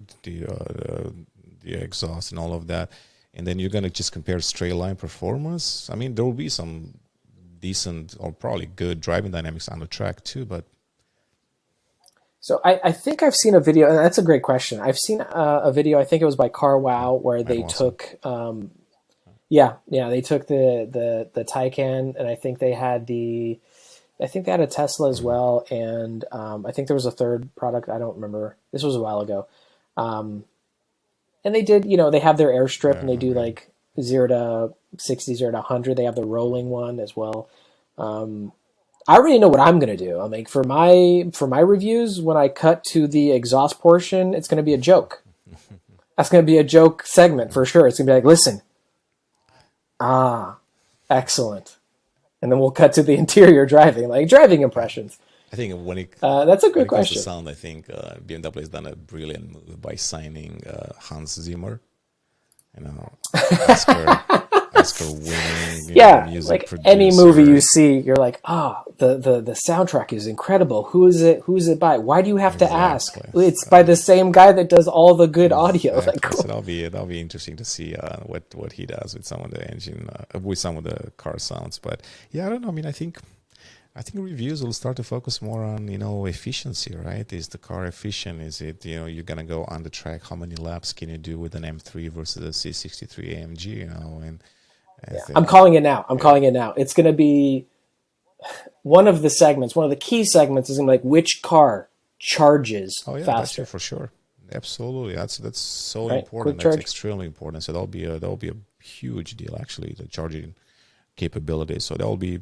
exhaust and all of that. And then you're going to just compare straight line performance. I mean, there will be some decent or probably good driving dynamics on the track too, but... So I think I've seen a video, and that's a great question. I've seen a video, I think it was by CarWow, where they took... they took the Taycan, and I think they had a Tesla as well, and I think there was a third product, I don't remember. This was a while ago. And they did, they have their airstrip, and they do like 0 to 60, 0 to 100. They have the rolling one as well. I already know what I'm going to do. I mean, for my reviews, when I cut to the exhaust portion, it's going to be a joke. That's going to be a joke segment for sure. It's going to be like, listen, excellent. And then we'll cut to the interior driving, like driving impressions. I think that's a good question. To sound, I think BMW has done a brilliant move by signing Hans Zimmer. Oscar winning. Music like producer. Any movie you see, you're like, the soundtrack is incredible. Who is it? Who's it by? Why do you have to ask? It's by the same guy that does all the good audio. Exactly. Like, cool. So that'll be interesting to see what he does with some of the engine, with some of the car sounds. But yeah, I don't know. I mean, I think reviews will start to focus more on, efficiency, right? Is the car efficient? Is it, you're going to go on the track? How many laps can you do with an M3 versus a C63 AMG, And I'm calling it now. Calling it now. It's going to be one of the key segments is going to be like, which car charges faster? That's for sure. Absolutely. That's so right? important. That's extremely important. So that'll be a huge deal, actually, the charging capabilities. So that will be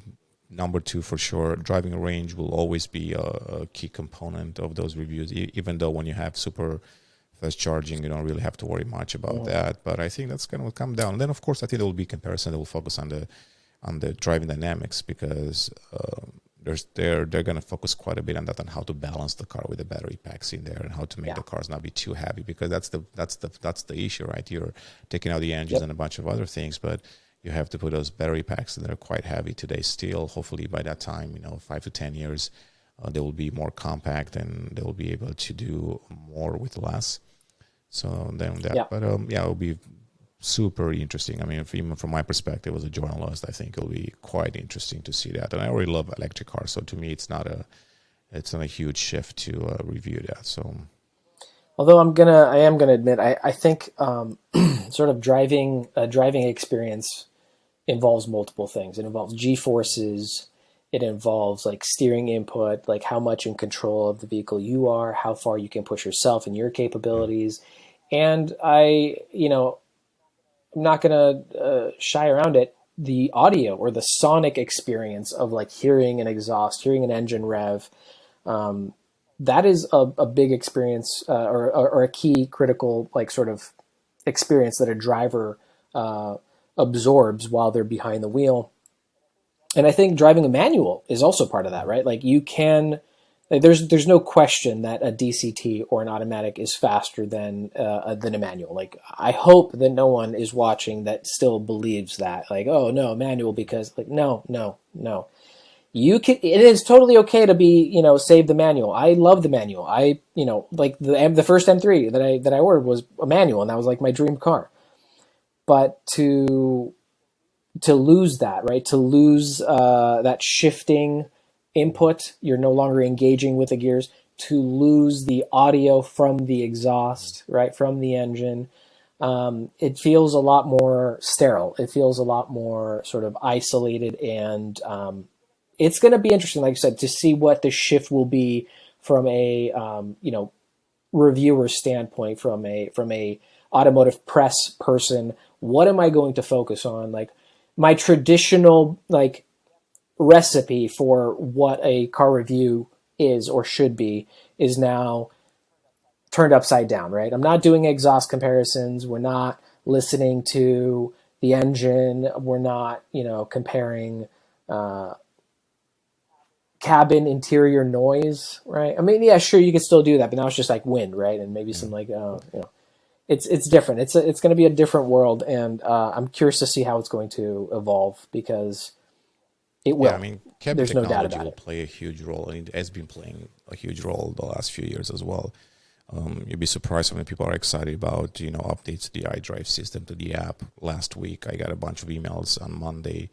number two for sure. Driving range will always be a key component of those reviews, even though when you have super fast charging, you don't really have to worry much about that. But I think that's going to come down. And then, of course, I think there will be comparison that will focus on the driving dynamics, because they're going to focus quite a bit on that, on how to balance the car with the battery packs in there and how to make the cars not be too heavy, because that's the issue, right? You're taking out the engines and a bunch of other things, but you have to put those battery packs, and they're quite heavy today still. Hopefully by that time, 5 to 10 years, they will be more compact and they will be able to do more with less. So then that, but it'll be super interesting. I mean, even from my perspective as a journalist, I think it'll be quite interesting to see that. And I already love electric cars, so to me, it's not a huge shift to review that. So, although I am gonna admit, I think sort of driving experience involves multiple things. It involves G-forces. It involves like steering input, like how much in control of the vehicle you are, how far you can push yourself and your capabilities. And I'm not going to shy around it. The audio or the sonic experience of like hearing an exhaust, hearing an engine rev, that is a big experience or a key critical like sort of experience that a driver absorbs while they're behind the wheel. And I think driving a manual is also part of that, right? Like you can, there's no question that a DCT or an automatic is faster than a manual. Like I hope that no one is watching that still believes that, like, oh no, manual, because like no. You can. It is totally okay to be, save the manual. I love the manual. Like the first M3 that I ordered was a manual, and that was like my dream car. But to lose that, right? To lose that shifting input, you're no longer engaging with the gears. To lose the audio from the exhaust, right, from the engine, it feels a lot more sterile. It feels a lot more sort of isolated, and it's going to be interesting, like I said, to see what the shift will be from a reviewer standpoint, from a automotive press person. What am I going to focus on? Like my traditional like recipe for what a car review is or should be is now turned upside down, right? I'm not doing exhaust comparisons. We're not listening to the engine. We're not, comparing cabin interior noise, right? I mean, yeah, sure, you can still do that, but now it's just like wind, right? And maybe some like, it's different. It's going to be a different world, and I'm curious to see how it's going to evolve, because it will. Yeah, I mean, cabin There's no doubt technology about will it. play a huge role, and it has been playing a huge role the last few years as well. You'd be surprised how many people are excited about, updates to the iDrive system, to the app. Last week, I got a bunch of emails on Monday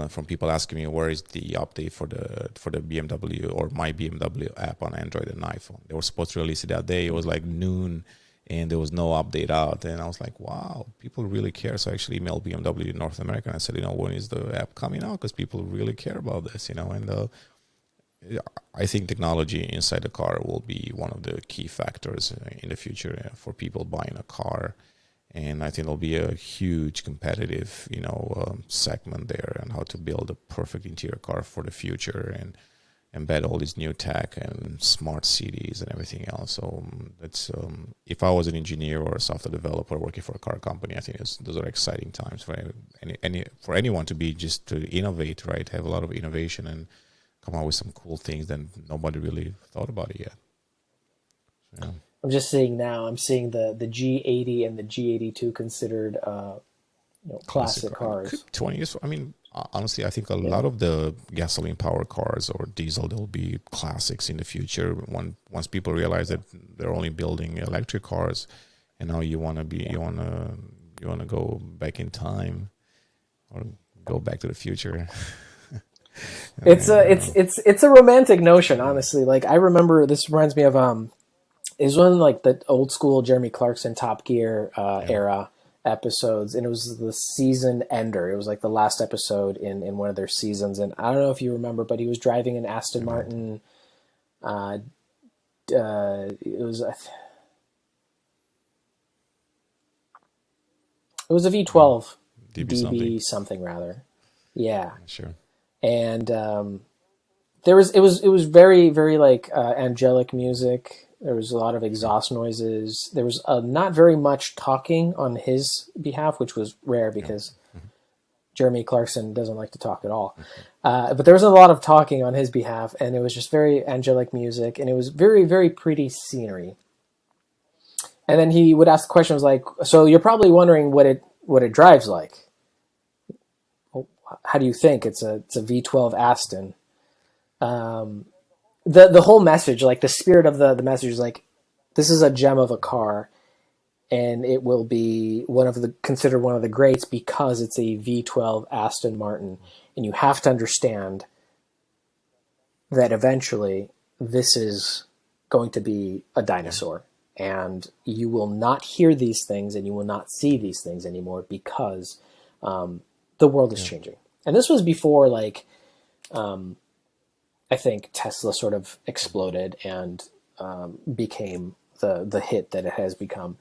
from people asking me where is the update for the BMW or my BMW app on Android and iPhone. They were supposed to release it that day. It was like noon, and there was no update out. And I was like, wow, people really care. So I actually emailed BMW in North America and I said, when is the app coming out? Because people really care about this, and I think technology inside the car will be one of the key factors in the future for people buying a car. And I think there'll be a huge competitive, segment there on how to build a perfect interior car for the future and embed all this new tech and smart cities and everything else. So that's if I was an engineer or a software developer working for a car company, I think those are exciting times for for anyone to innovate, right? Have a lot of innovation and come out with some cool things that nobody really thought about it yet. So, yeah. I'm just seeing now. I'm seeing the G80 and the G82 considered classic cars. 20 years. I mean, honestly, I think a lot of the gasoline powered cars or diesel, they'll be classics in the future. Once people realize that they're only building electric cars, and now you want to go back in time or go back to the future. It's a romantic notion, honestly. Like I remember, this reminds me of is one of like the old school Jeremy Clarkson Top Gear era episodes, and it was the season ender. It was like the last episode in one of their seasons, and I don't know if you remember, but he was driving an Aston Martin. It was a V12 DB something rather. Yeah. Sure. And it was very, very like angelic music. There was a lot of exhaust noises. There was not very much talking on his behalf, which was rare because Jeremy Clarkson doesn't like to talk at all. But there was a lot of talking on his behalf, and it was just very angelic music, and it was very, very pretty scenery. And then he would ask questions like, so you're probably wondering what it drives like. Well, how do you think? It's a V12 Aston. The whole message, like the spirit of the message is like, this is a gem of a car, and it will be considered one of the greats because it's a V12 Aston Martin. And you have to understand that eventually this is going to be a dinosaur, and you will not hear these things and you will not see these things anymore because the world is changing. And this was before, like, I think Tesla sort of exploded and became the hit that it has become.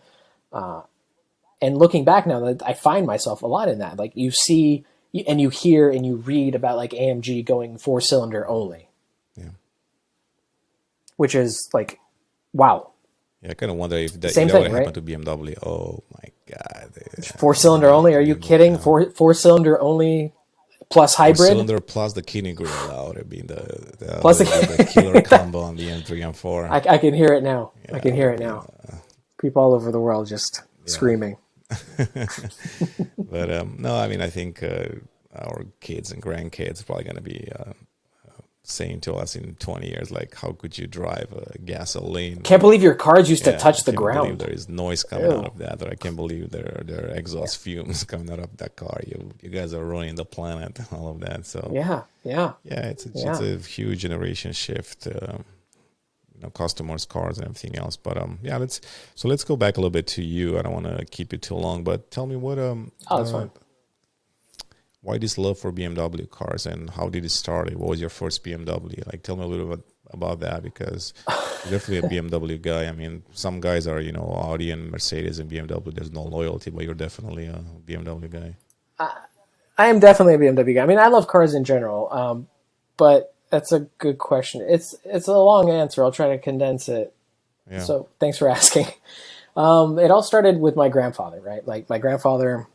And looking back now, I find myself a lot in that. Like, you see and you hear and you read about like AMG going 4-cylinder only. Yeah. Which is like, wow. Yeah, I kind of wonder if that Same thing, happened to BMW. Oh my God. 4-cylinder only? Are you kidding? Four-cylinder only plus hybrid? 4-cylinder plus the kidney grill out. It'd be the killer combo on the M3 M4. I can hear it now. Yeah, I can hear it now. People all over the world just screaming. But no, I mean, I think our kids and grandkids are probably going to be saying to us in 20 years, like, how could you drive a gasoline? Can't believe your cars used to touch the ground. There is noise coming out of that, or I can't believe there are exhaust fumes coming out of that car. You guys are ruining the planet, all of that. So it's a huge generation shift. Customers, cars, and everything else. But let's go back a little bit to you. I don't want to keep you too long, but tell me what that's fine. Why this love for BMW cars, and how did it start? What was your first BMW? Like, tell me a little bit about that, because you're definitely a BMW guy. I mean, some guys are, Audi and Mercedes and BMW. There's no loyalty, but you're definitely a BMW guy. I am definitely a BMW guy. I mean, I love cars in general, but that's a good question. It's a long answer. I'll try to condense it. Yeah. So thanks for asking. It all started with my grandfather, right? Like, my grandfather,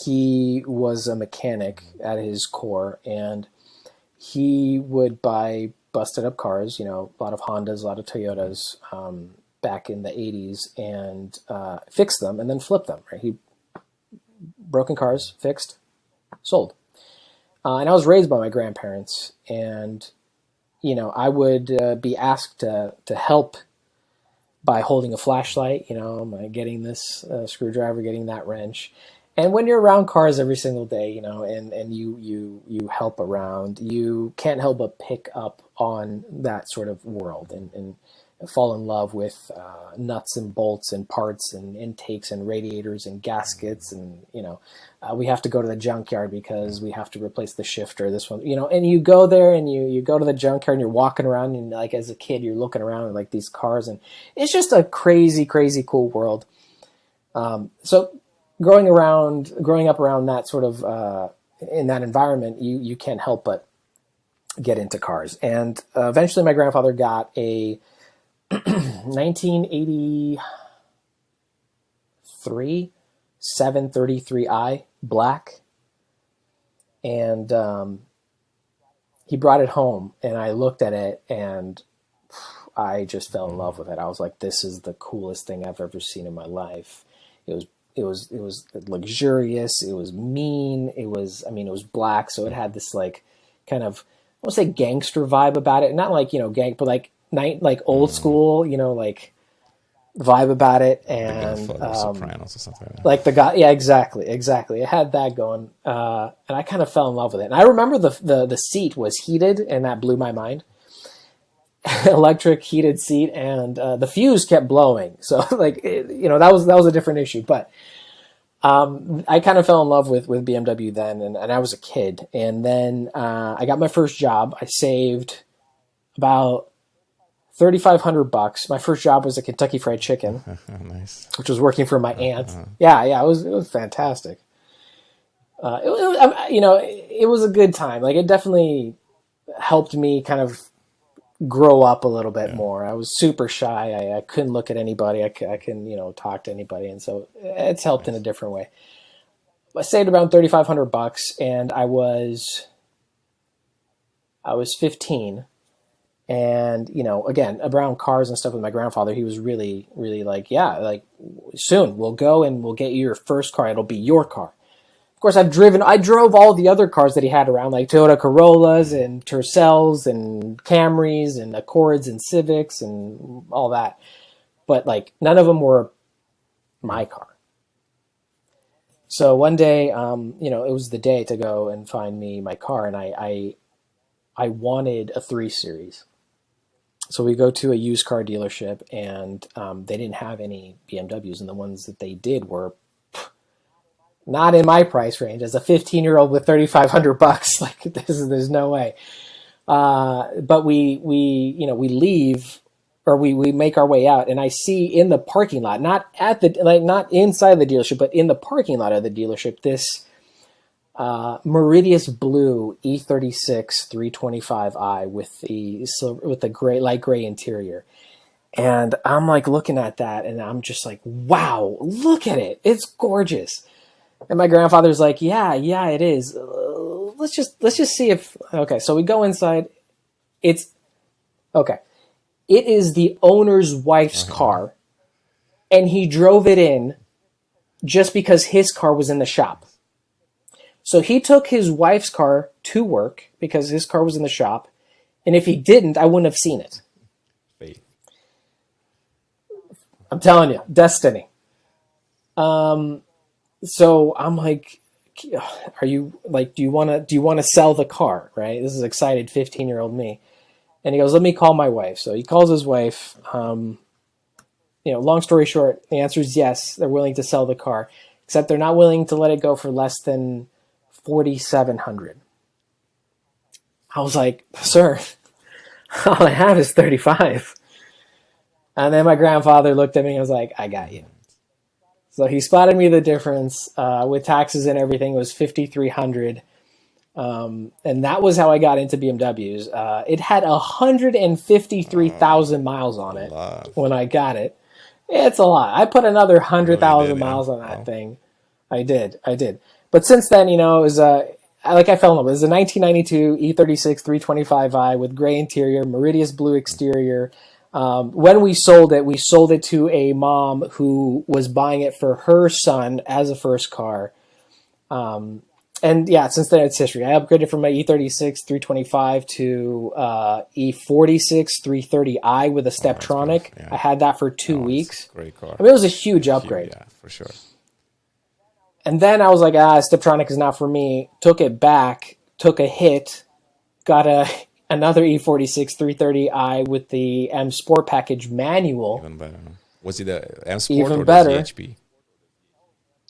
he was a mechanic at his core, and he would buy busted up cars, a lot of Hondas, a lot of Toyotas, back in the 80s, and fix them and then flip them, right? Broken cars, fixed, sold. And I was raised by my grandparents, and, I would be asked to help by holding a flashlight, getting this screwdriver, getting that wrench. And when you're around cars every single day, and you help around, you can't help but pick up on that sort of world and fall in love with nuts and bolts and parts and intakes and radiators and gaskets, and we have to go to the junkyard because we have to replace the shifter, this one, and you go there and you go to the junkyard and you're walking around, and like, as a kid, you're looking around at like these cars, and it's just a crazy, crazy cool world. So growing up around that sort of in that environment, you can't help but get into cars. And eventually my grandfather got a 1983 733i black, and he brought it home, and I looked at it and I just fell in love with it. I was like, this is the coolest thing I've ever seen in my life. It was luxurious, it was mean, it was black, so it had this like kind of, I won't say gangster vibe about it, not like gang, but like old school, like vibe about it, and Sopranos or something like that. Like the guy, yeah, exactly. It had that going, and I kind of fell in love with it. And I remember the seat was heated, and that blew my mind. Electric heated seat, and the fuse kept blowing. So like, that was a different issue. But I kind of fell in love with BMW then, and I was a kid. And then I got my first job. I saved about $3,500. My first job was a Kentucky Fried Chicken, nice, which was working for my aunt. Yeah, it was fantastic. it was a good time. Like, it definitely helped me kind of grow up a little bit more. I was super shy. I couldn't look at anybody. I couldn't, talk to anybody. And so it's helped in a different way. I saved around $3,500 and I was 15. And, again, around cars and stuff with my grandfather, he was really, really like, yeah, like, soon we'll go and we'll get you your first car. It'll be your car. Of course, I drove all the other cars that he had around, like Toyota Corollas and Tercels and Camrys and Accords and Civics and all that. But, like, none of them were my car. So one day, it was the day to go and find me my car, and I wanted a 3 Series. So we go to a used car dealership, and they didn't have any BMWs, and the ones that they did were not in my price range. As a 15-year-old with $3,500, like, there's no way. But we leave, or we make our way out, and I see in the parking lot, not inside the dealership, but in the parking lot of the dealership, this Meridius blue E46 325i with the light gray interior. And I'm like looking at that and I'm just like, wow, look at it. It's gorgeous. And my grandfather's like, yeah, it is. Let's just see if, okay. So we go inside. It is the owner's wife's car, and he drove it in just because his car was in the shop. So he took his wife's car to work because his car was in the shop. And if he didn't, I wouldn't have seen it. Faith. I'm telling you, destiny. So I'm like, are you like, do you want to sell the car? Right. This is excited 15-year-old me. And he goes, let me call my wife. So he calls his wife. Long story short, the answer is yes. They're willing to sell the car, except they're not willing to let it go for less than $4,700. I was like, sir, all I have is 35. And then my grandfather looked at me and was like, I got you. So he spotted me the difference with taxes and everything. It was $5,300. And that was how I got into BMWs. It had 153,000 miles on it when I got it. It's a lot. I put another 100,000 miles on that thing. I did. But since then, it was I fell in love with it. It was a 1992 E36 325i with gray interior, Meridius blue exterior. When we sold it to a mom who was buying it for her son as a first car. And yeah, since then it's history. I upgraded from my E36 325 to E46 330i with a Steptronic. Yeah. I had that for 2 weeks. Great car. I mean, it was a huge upgrade. Yeah, for sure. And then I was like, Steptronic is not for me. Took it back, took a hit, got another E46 330i with the M Sport package manual. Even better. Was it the M Sport Even or better. the ZHP?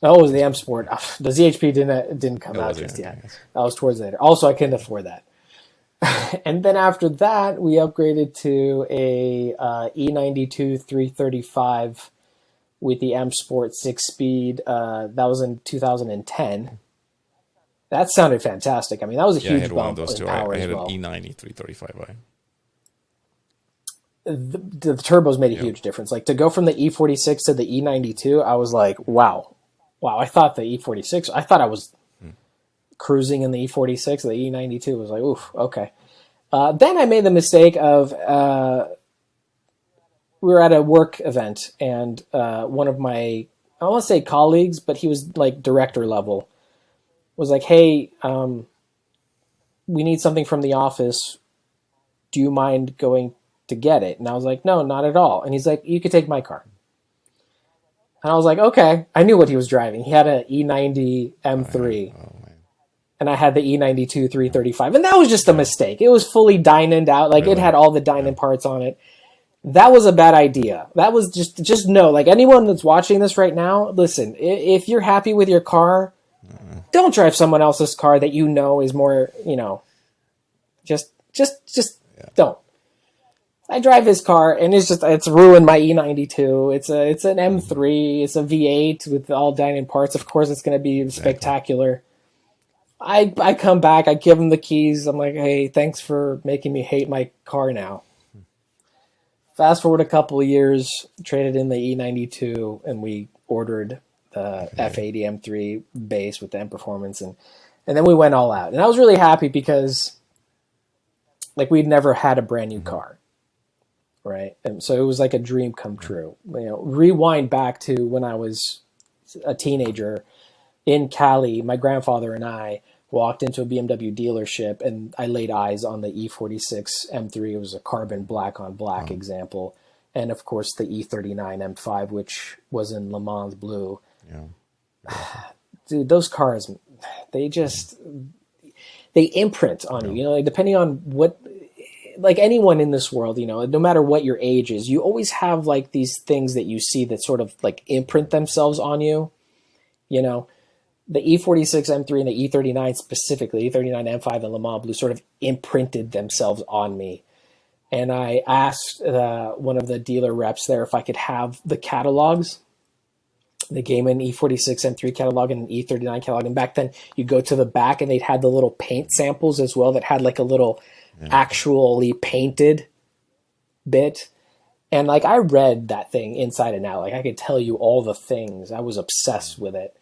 Oh, it was the M Sport. The ZHP didn't come out just yet. That was towards later. Also, I couldn't afford that. And then after that, we upgraded to a E92 335 with the M Sport 6-speed. That was in 2010. That sounded fantastic. I mean, that was a huge I had one of bump those too. in power I had as well. an E90 335i. The turbos made a huge difference. Like, to go from the E46 to the E92, I was like, wow. I thought the E46, I thought I was cruising in the E46. The E92 was like, oof, okay. Then I made the mistake of, we were at a work event, and one of my, I don't want to say colleagues, but he was like director level, was like, hey, we need something from the office. Do you mind going to get it? And I was like, no, not at all. And he's like, you could take my car. And I was like, okay. I knew what he was driving. He had an E90 M3. And I had the E92 335. And that was just a mistake. It was fully Dynaned out. Like, it had all the Dynan parts on it. That was a bad idea. That was just no. Like, anyone that's watching this right now, listen, if you're happy with your car, don't drive someone else's car that you know is more, just don't. I drive his car, and it's ruined my E92. It's an M3. It's a V8 with all Dynan parts. Of course, it's going to be spectacular. I come back, I give him the keys. I'm like, hey, thanks for making me hate my car now. Fast forward a couple of years, traded in the E92, and we ordered the F80 M3 base with the M Performance, and then we went all out. And I was really happy because, like, we'd never had a brand new car, right? And so it was like a dream come true. You know, rewind back to when I was a teenager in Cali. My grandfather and I walked into a BMW dealership, and I laid eyes on the E46 M3. It was a carbon black on black example. And of course the E39 M5, which was in Le Mans blue. Yeah. Dude, those cars, they imprint on you, you know, like, depending on what, like anyone in this world, you know, no matter what your age is, you always have like these things that you see that sort of like imprint themselves on you, you know. The E46 M3 and the E39 specifically, E39 M5 and Le Mans Blue sort of imprinted themselves on me. And I asked one of the dealer reps there if I could have the catalogs. They gave me an E46 M3 catalog and an E39 catalog. And back then, you go to the back and they'd had the little paint samples as well that had like a little actually painted bit. And like I read that thing inside and out. Like I could tell you all the things. I was obsessed with it.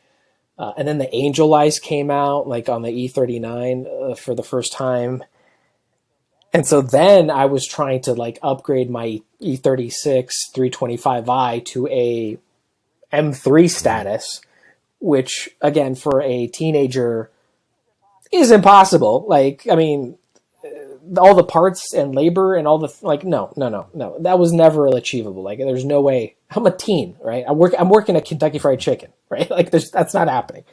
And then the Angel Eyes came out like on the E39 for the first time. And so then I was trying to like upgrade my E36 325i to a M3 status, which again, for a teenager is impossible. Like, I mean, all the parts and labor and all the, like, no, that was never achievable. Like, there's no way. I'm a teen, right? I'm working at Kentucky Fried Chicken, right? Like, that's not happening.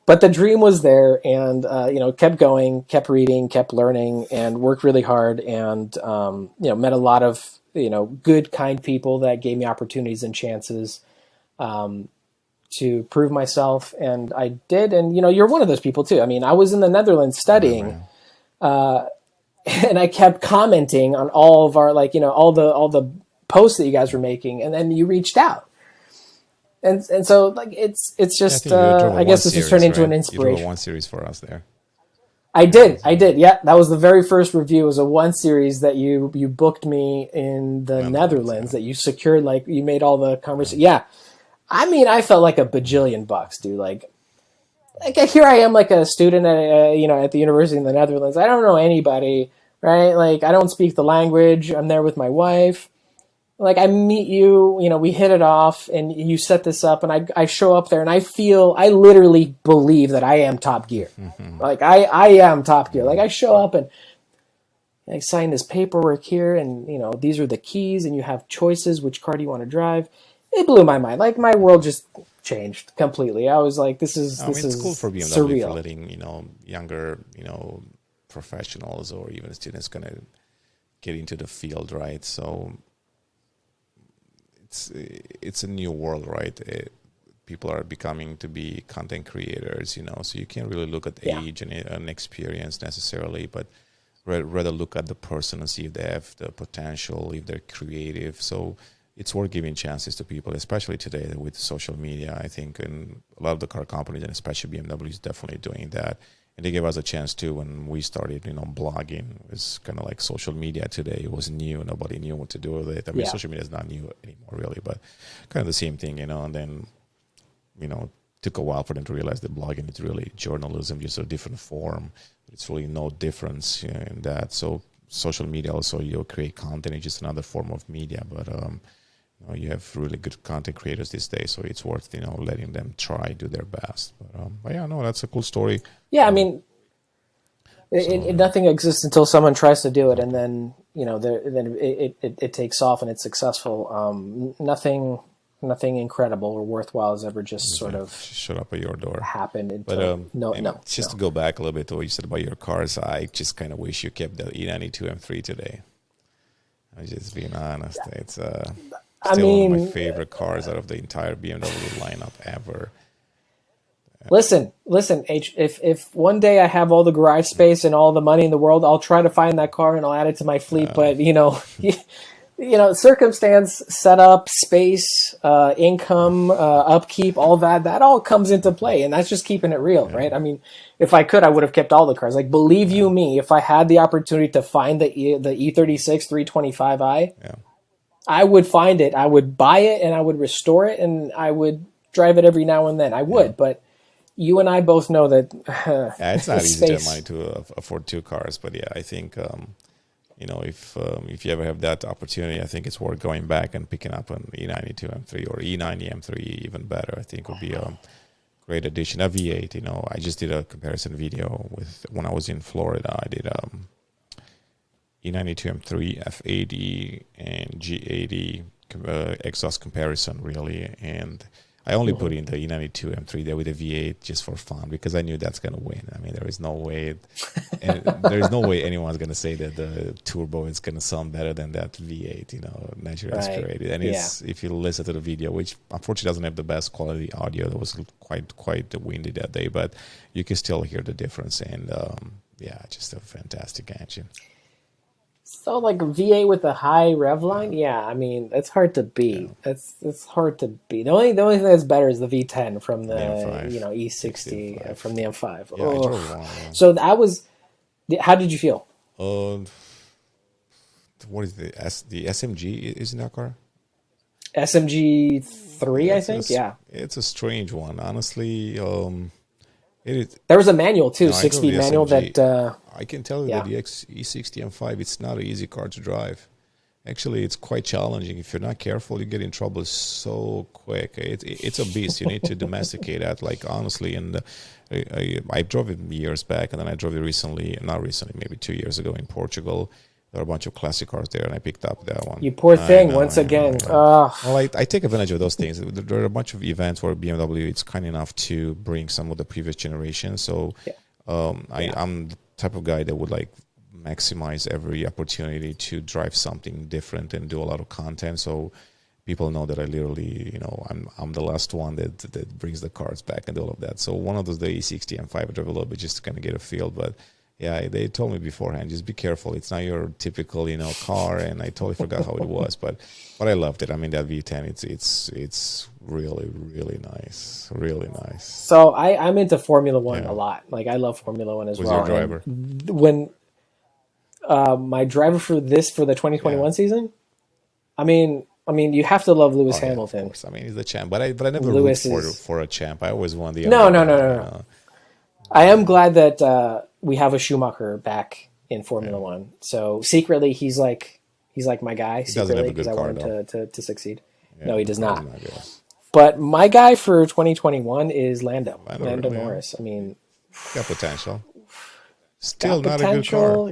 But the dream was there, and you know, kept going, kept reading, kept learning, and worked really hard, and you know, met a lot of, you know, good, kind people that gave me opportunities and chances to prove myself, and I did. And you know, you're one of those people too. I mean, I was in the Netherlands studying. And I kept commenting on all of our, like, you know, all the posts that you guys were making, and then you reached out, and so like it's just I guess this has turned into an inspiration. You drove one series for us there. I did, yeah. That was the very first review. It was a one series that you booked me in the Netherlands. That you secured, like you made all the conversation. Yeah, I mean, I felt like a bajillion bucks, dude. Like here I am, like a student at you know, at the university in the Netherlands. I don't know anybody, right? Like I don't speak the language. I'm there with my wife. Like I meet you, you know, we hit it off, and you set this up, and I show up there, and I literally believe that I am Top Gear. Mm-hmm. Like I am Top Gear. Like I show up and I sign this paperwork here, and you know, these are the keys, and you have choices. Which car do you want to drive? It blew my mind. Like my world just changed completely. I was like, this is it's cool for BMW surreal. For letting, you know, younger, you know, professionals or even students kind of get into the field, right? So it's a new world, right? People are becoming to be content creators, you know, so you can't really look at age and experience necessarily, but rather look at the person and see if they have the potential, if they're creative. So it's worth giving chances to people, especially today with social media, I think, and a lot of the car companies, and especially BMW, is definitely doing that. And they gave us a chance too when we started, you know, blogging. It was kind of like social media today. It was new. Nobody knew what to do with it. I mean, social media is not new anymore, really, but kind of the same thing, you know. And then, you know, took a while for them to realize that blogging is really journalism, just a different form. It's really no difference in that. So social media also, you create content. It's just another form of media, but you know, you have really good content creators these days, so it's worth, you know, letting them try, do their best. But yeah, no, that's a cool story. Yeah, I mean, nothing exists until someone tries to do it, and then, you know, then it takes off and it's successful. Nothing incredible or worthwhile has ever just sort of shut up at your door happened. Until, no. To go back a little bit to what you said about your cars, I just kind of wish you kept the E92 M3 today. I'm just being honest. It's still one of my favorite cars out of the entire BMW lineup ever. Listen, H. If one day I have all the garage space and all the money in the world, I'll try to find that car and I'll add it to my fleet. But you know, circumstance, setup, space, income, upkeep, all that all comes into play. And that's just keeping it real, right? I mean, if I could, I would have kept all the cars. Like, believe you me, if I had the opportunity to find the E36 325i, I would find it. I would buy it and I would restore it and I would drive it every now and then. I would, but you and I both know that it's not easy to have money to afford 2 cars. But I think if you ever have that opportunity, I think it's worth going back and picking up an E92 M3 or E90 M3, even better. I think would be a great addition. A V8, I just did a comparison video with when I was in Florida. I did E92 M3, F80, and G80 exhaust comparison, really. And I only put in the E92 M3 there with a V8 just for fun because I knew that's going to win. I mean, there is no way anyone's going to say that the turbo is going to sound better than that V8, naturally aspirated. And if you listen to the video, which unfortunately doesn't have the best quality audio, that was quite windy that day, but you can still hear the difference. And just a fantastic engine. So like a V8 with a high rev line, I mean it's hard to beat. It's hard to beat. The only thing that's better is the V10 from the E60 from the M5. I drove one. So that was. How did you feel? What is the SMG? Is in that car? SMG 3, I think. It's a strange one, honestly. There was a manual too, 6-speed manual that. I can tell you that the E60 M5, it's not an easy car to drive. Actually, it's quite challenging. If you're not careful, you get in trouble so quick. It's a beast. You need to domesticate that. Like, honestly, and I drove it years back, and then I drove it not recently, maybe 2 years ago in Portugal. There are a bunch of classic cars there, and I picked up that one. You poor thing, once again. Well, I take advantage of those things. There are a bunch of events where BMW is kind enough to bring some of the previous generations. So I'm the type of guy that would like maximize every opportunity to drive something different and do a lot of content. So people know that I literally, I'm the last one that brings the cars back and all of that. So one of those, the E60 M5, I drove a little bit just to kind of get a feel, but they told me beforehand, just be careful. It's not your typical, car, and I totally forgot how it was. But I loved it. I mean, that V10, it's really, really nice. Really nice. So I'm into Formula One a lot. Like, I love Formula One as well. Who's your driver? And when my driver for the 2021 season, I mean, you have to love Lewis Hamilton. Of course. I mean, he's the champ. But I never Lewis root for a champ. I always want the No. I am glad that we have a Schumacher back in Formula One. So secretly, he's like my guy. Secretly, because I want him to succeed. No, he does not. But my guy for 2021 is Lando Norris. I mean, got potential. Still not a good car.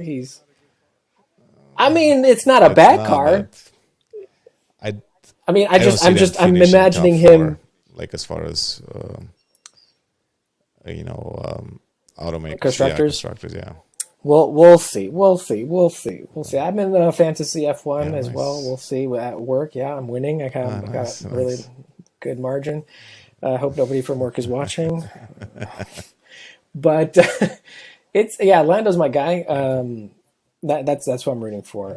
I mean, it's not a bad car. I'm imagining him like as far as automakers, constructors. Yeah. Well, we'll see. I'm in the fantasy F1 as well. We'll see at work. Yeah, I'm winning. I got a really good margin. I hope nobody from work is watching. But Lando's my guy. That's what I'm rooting for.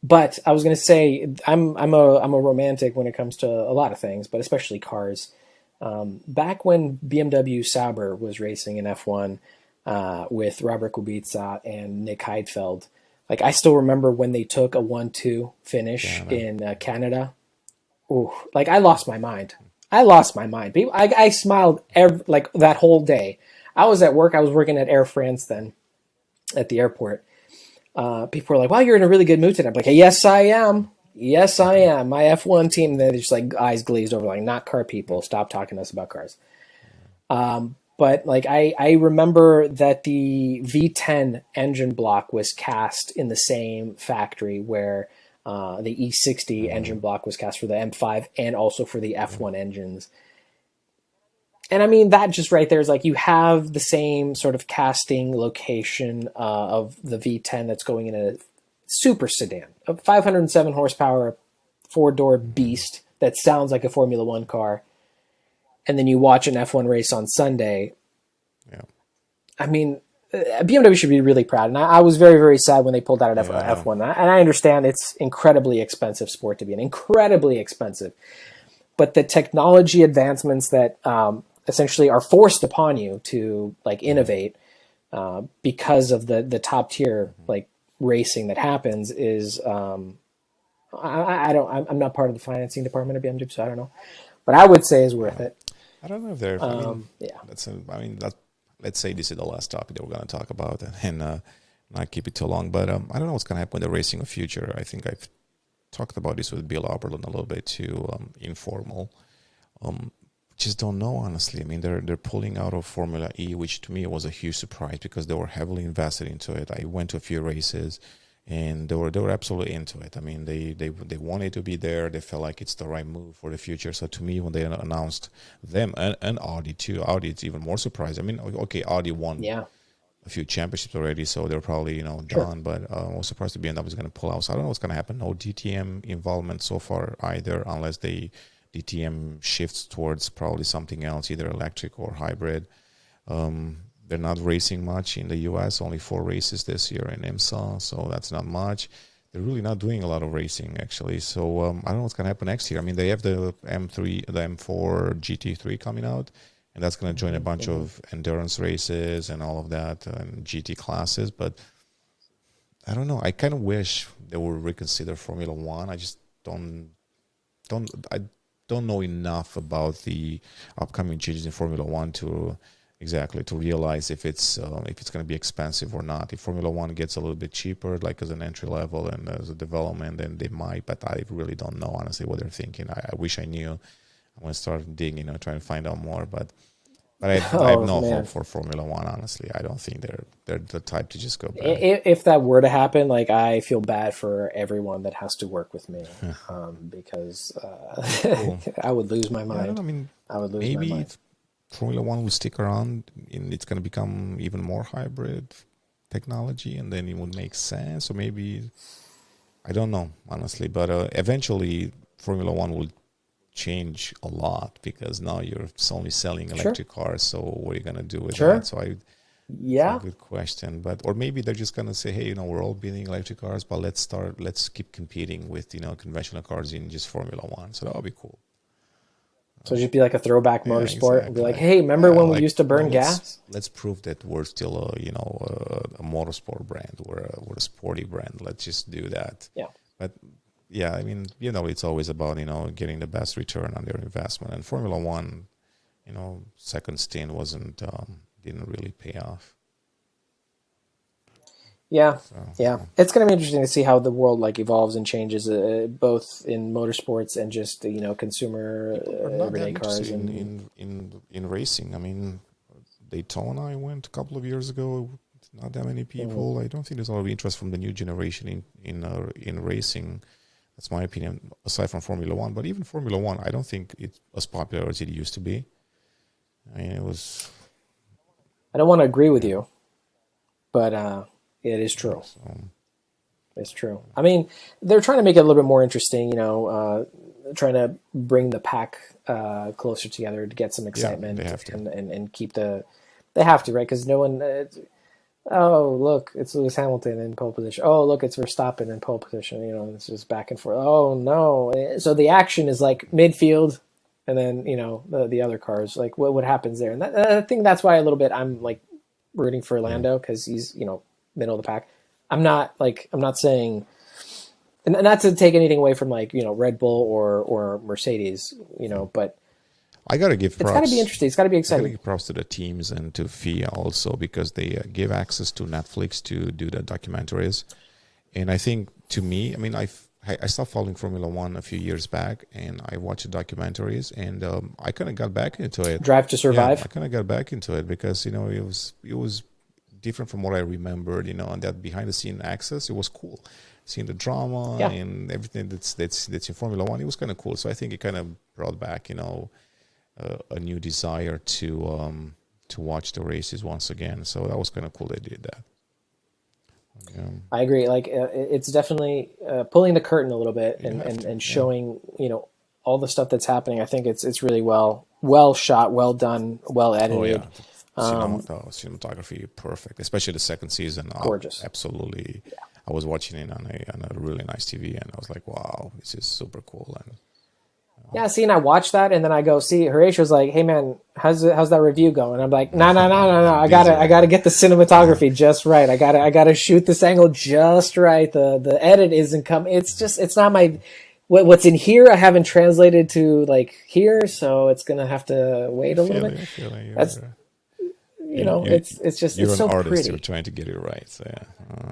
But I was going to say I'm a romantic when it comes to a lot of things, but especially cars. Back when BMW Sauber was racing in F1 with Robert Kubica and Nick Heidfeld, like I still remember when they took a 1-2 finish in Canada. Ooh, like I lost my mind. I smiled like that whole day. I was at work. I was working at Air France then at the airport. People were like, "Wow, you're in a really good mood today." I'm like, "Yes, I am. Yes, I am." My F1 team, they're just like eyes glazed over, like, not car people. Stop talking to us about cars. But like I remember that the V10 engine block was cast in the same factory where the E60 engine block was cast for the M5 and also for the F1 engines. And I mean, that just right there is like you have the same sort of casting location of the V10 that's going in a super sedan, a 507 horsepower, 4-door beast that sounds like a Formula One car. And then you watch an F1 race on Sunday. Yeah. I mean, BMW should be really proud. And I was very, very sad when they pulled out at F1. And I understand it's incredibly expensive sport to be in, incredibly expensive. But the technology advancements that essentially are forced upon you to like innovate because of the top tier like racing that happens is I'm not part of the financing department of BMW, so I don't know. But I would say is worth it. I don't know if they're. Let's say this is the last topic that we're going to talk about, and not keep it too long. But I don't know what's going to happen with the racing of future. I think I've talked about this with Bill Oberlin a little bit too, informal. Just don't know, honestly. I mean, they're pulling out of Formula E, which to me was a huge surprise because they were heavily invested into it. I went to a few races, and they were absolutely into it. I mean, they wanted to be there. They felt like it's the right move for the future. So to me, when they announced them and Audi too, Audi, it's even more surprised. I mean, okay, Audi won a few championships already, so they're probably done. But I was surprised the BMW is going to pull out. So I don't know what's going to happen. No DTM involvement so far either, unless DTM shifts towards probably something else, either electric or hybrid. They're not racing much in the U.S., only 4 races this year in IMSA, so that's not much. They're really not doing a lot of racing, actually. So I don't know what's going to happen next year. I mean, they have the M4 GT3 coming out, and that's going to join a bunch of endurance races and all of that, and GT classes. But I don't know. I kind of wish they would reconsider Formula One. I just don't know enough about the upcoming changes in Formula One to realize if it's going to be expensive or not. If Formula One gets a little bit cheaper, like as an entry level and as a development, then they might. But I really don't know honestly what they're thinking. I wish I knew. I'm going to start digging, trying to find out more. But I have no hope for Formula One. Honestly, I don't think they're the type to just go back. If that were to happen, like I feel bad for everyone that has to work with me, because I would lose my mind. I would lose my mind. Formula One will stick around, and it's going to become even more hybrid technology, and then it would make sense. Or maybe, I don't know, honestly. But eventually, Formula One will change a lot because now you're only selling electric cars. So what are you going to do with that? So it's a good question. Or maybe they're just going to say, hey, we're all building electric cars, but let's keep competing with conventional cars in just Formula One. So that would be cool. So it'd just be like a throwback motorsport and be like, hey, remember when we used to burn gas? Let's prove that we're still a motorsport brand. We're a sporty brand. Let's just do that. Yeah. But yeah, I mean, it's always about, getting the best return on their investment. And Formula One, second stint didn't really pay off. Yeah, It's going to be interesting to see how the world evolves and changes, both in motorsports and just consumer everyday cars. In racing, I mean, Daytona, I went a couple of years ago. Not that many people. I don't think there's a lot of interest from the new generation in racing. That's my opinion. Aside from Formula One, but even Formula One, I don't think it's as popular as it used to be. I mean, it was. I don't want to agree with you, but. It is true. It's true. I mean, they're trying to make it a little bit more interesting, trying to bring the pack closer together to get some excitement and keep they have to, right? Because no one, oh, look, it's Lewis Hamilton in pole position. Oh, look, it's Verstappen in pole position. It's just back and forth. Oh, no. So the action is like midfield and then, the other cars, like what happens there. And I think that's why a little bit I'm rooting for Lando because he's, middle of the pack. I'm not saying, and not to take anything away from Red Bull or Mercedes, but I gotta give props. It's gotta be interesting. It's gotta be exciting. I gotta give props to the teams and to FIA also because they give access to Netflix to do the documentaries, and I think to me, I mean, I stopped following Formula One a few years back, and I watched the documentaries, and I kind of got back into it. Drive to Survive. Yeah, I kind of got back into it because it was different from what I remembered, and that behind the scene access, it was cool. Seeing the drama and everything that's in Formula One, it was kind of cool. So I think it kind of brought back, a new desire to watch the races once again. So that was kind of cool they did that. Yeah. I agree. It's definitely pulling the curtain a little bit and showing, all the stuff that's happening. I think it's really well shot, well done, well edited. Oh, yeah. Cinematography, perfect. Especially the second season. Gorgeous. Absolutely. Yeah. I was watching it on a really nice TV, and I was like, wow, this is super cool. And yeah, see, and I watched that, and then I go, see, Horatio's like, hey man, how's that review going? I'm like, no, I gotta get the cinematography just right. I gotta shoot this angle just right. The edit isn't coming. It's not my what's in here. I haven't translated to like here, so it's gonna have to wait a little bit. That's it's so artist, pretty. You're trying to get it right. So yeah.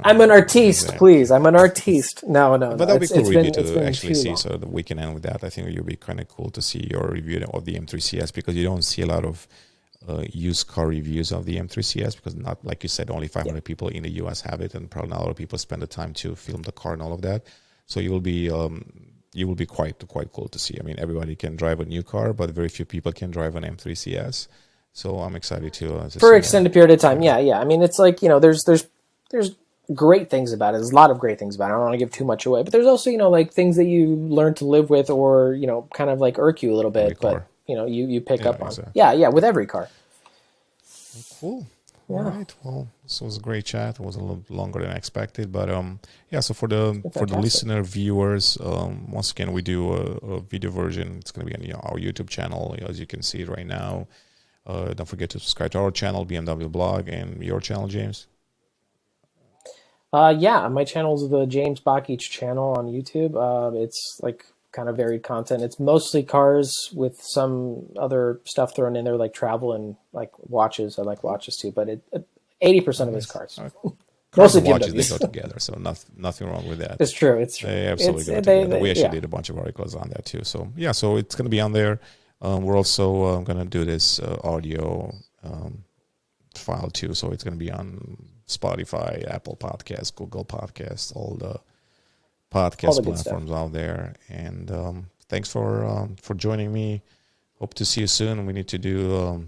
I'm an artiste, please. I'm an artiste. No. But that'll be cool review to actually see. So that we can end with that. I think it would be kind of cool to see your review of the M3 CS, because you don't see a lot of used car reviews of the M3 CS, because not, like you said, only 500 people in the US have it, and probably not a lot of people spend the time to film the car and all of that. So you will be quite cool to see. I mean, everybody can drive a new car, but very few people can drive an M3 CS. So I'm excited to for extended period of time. Yeah. I mean, it's like, there's great things about it. There's a lot of great things about it. I don't want to give too much away, but there's also, like things that you learn to live with, or, kind of like irk you a little bit, but you pick up on. Exactly. Yeah. With every car. Cool. Yeah. All right. Well, this was a great chat. It was a little longer than I expected, but so for the listener viewers, once again, we do a video version. It's going to be on our YouTube channel, as you can see it right now. Don't forget to subscribe to our channel, BMW Blog, and your channel, James. My channel is the James Bachici channel on YouTube. It's like kind of varied content. It's mostly cars with some other stuff thrown in there, like travel and like watches. I like watches too, but 80% of it's cars. Mostly watches, they go together, so nothing wrong with that. It's true. They absolutely go together. We actually did a bunch of articles on that too. So so it's going to be on there. We're also going to do this audio file too, so it's going to be on Spotify, Apple Podcasts, Google Podcasts, all the podcast platforms out there. And thanks for joining me. Hope to see you soon. We need to do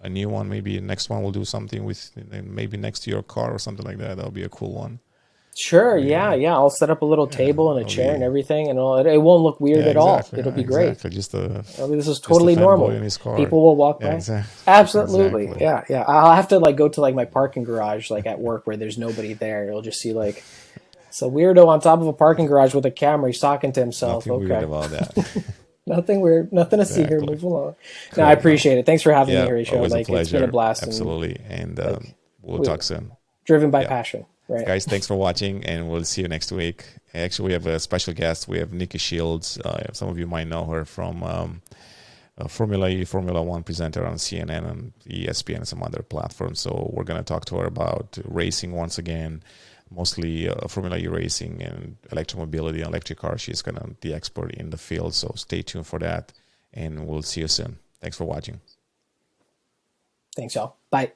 a new one. Maybe next one we'll do something with maybe next to your car or something like that. That'll be a cool one. Sure, yeah. I'll set up a little table and a chair and everything, and it won't look weird at all. It'll be great. Exactly. This is totally normal. People will walk by. Exactly. Absolutely. Exactly. Yeah. I'll have to go to my parking garage at work where there's nobody there. You'll just see it's a weirdo on top of a parking garage with a camera. He's talking to himself. Nothing weird about that. Nothing weird. Nothing to see here. Move along. Cool. No, I appreciate it. Thanks for having me here, Horatio. Always a pleasure. It's been a blast. Absolutely. And we'll talk soon. Driven by passion. Right. Guys, thanks for watching, and we'll see you next week. Actually, we have a special guest. We have Nikki Shields. Some of you might know her from Formula One presenter on CNN and ESPN and some other platforms. So we're going to talk to her about racing once again, mostly Formula E racing and electromobility and electric cars. She's going to be the expert in the field, so stay tuned for that, and we'll see you soon. Thanks for watching. Thanks, y'all. Bye.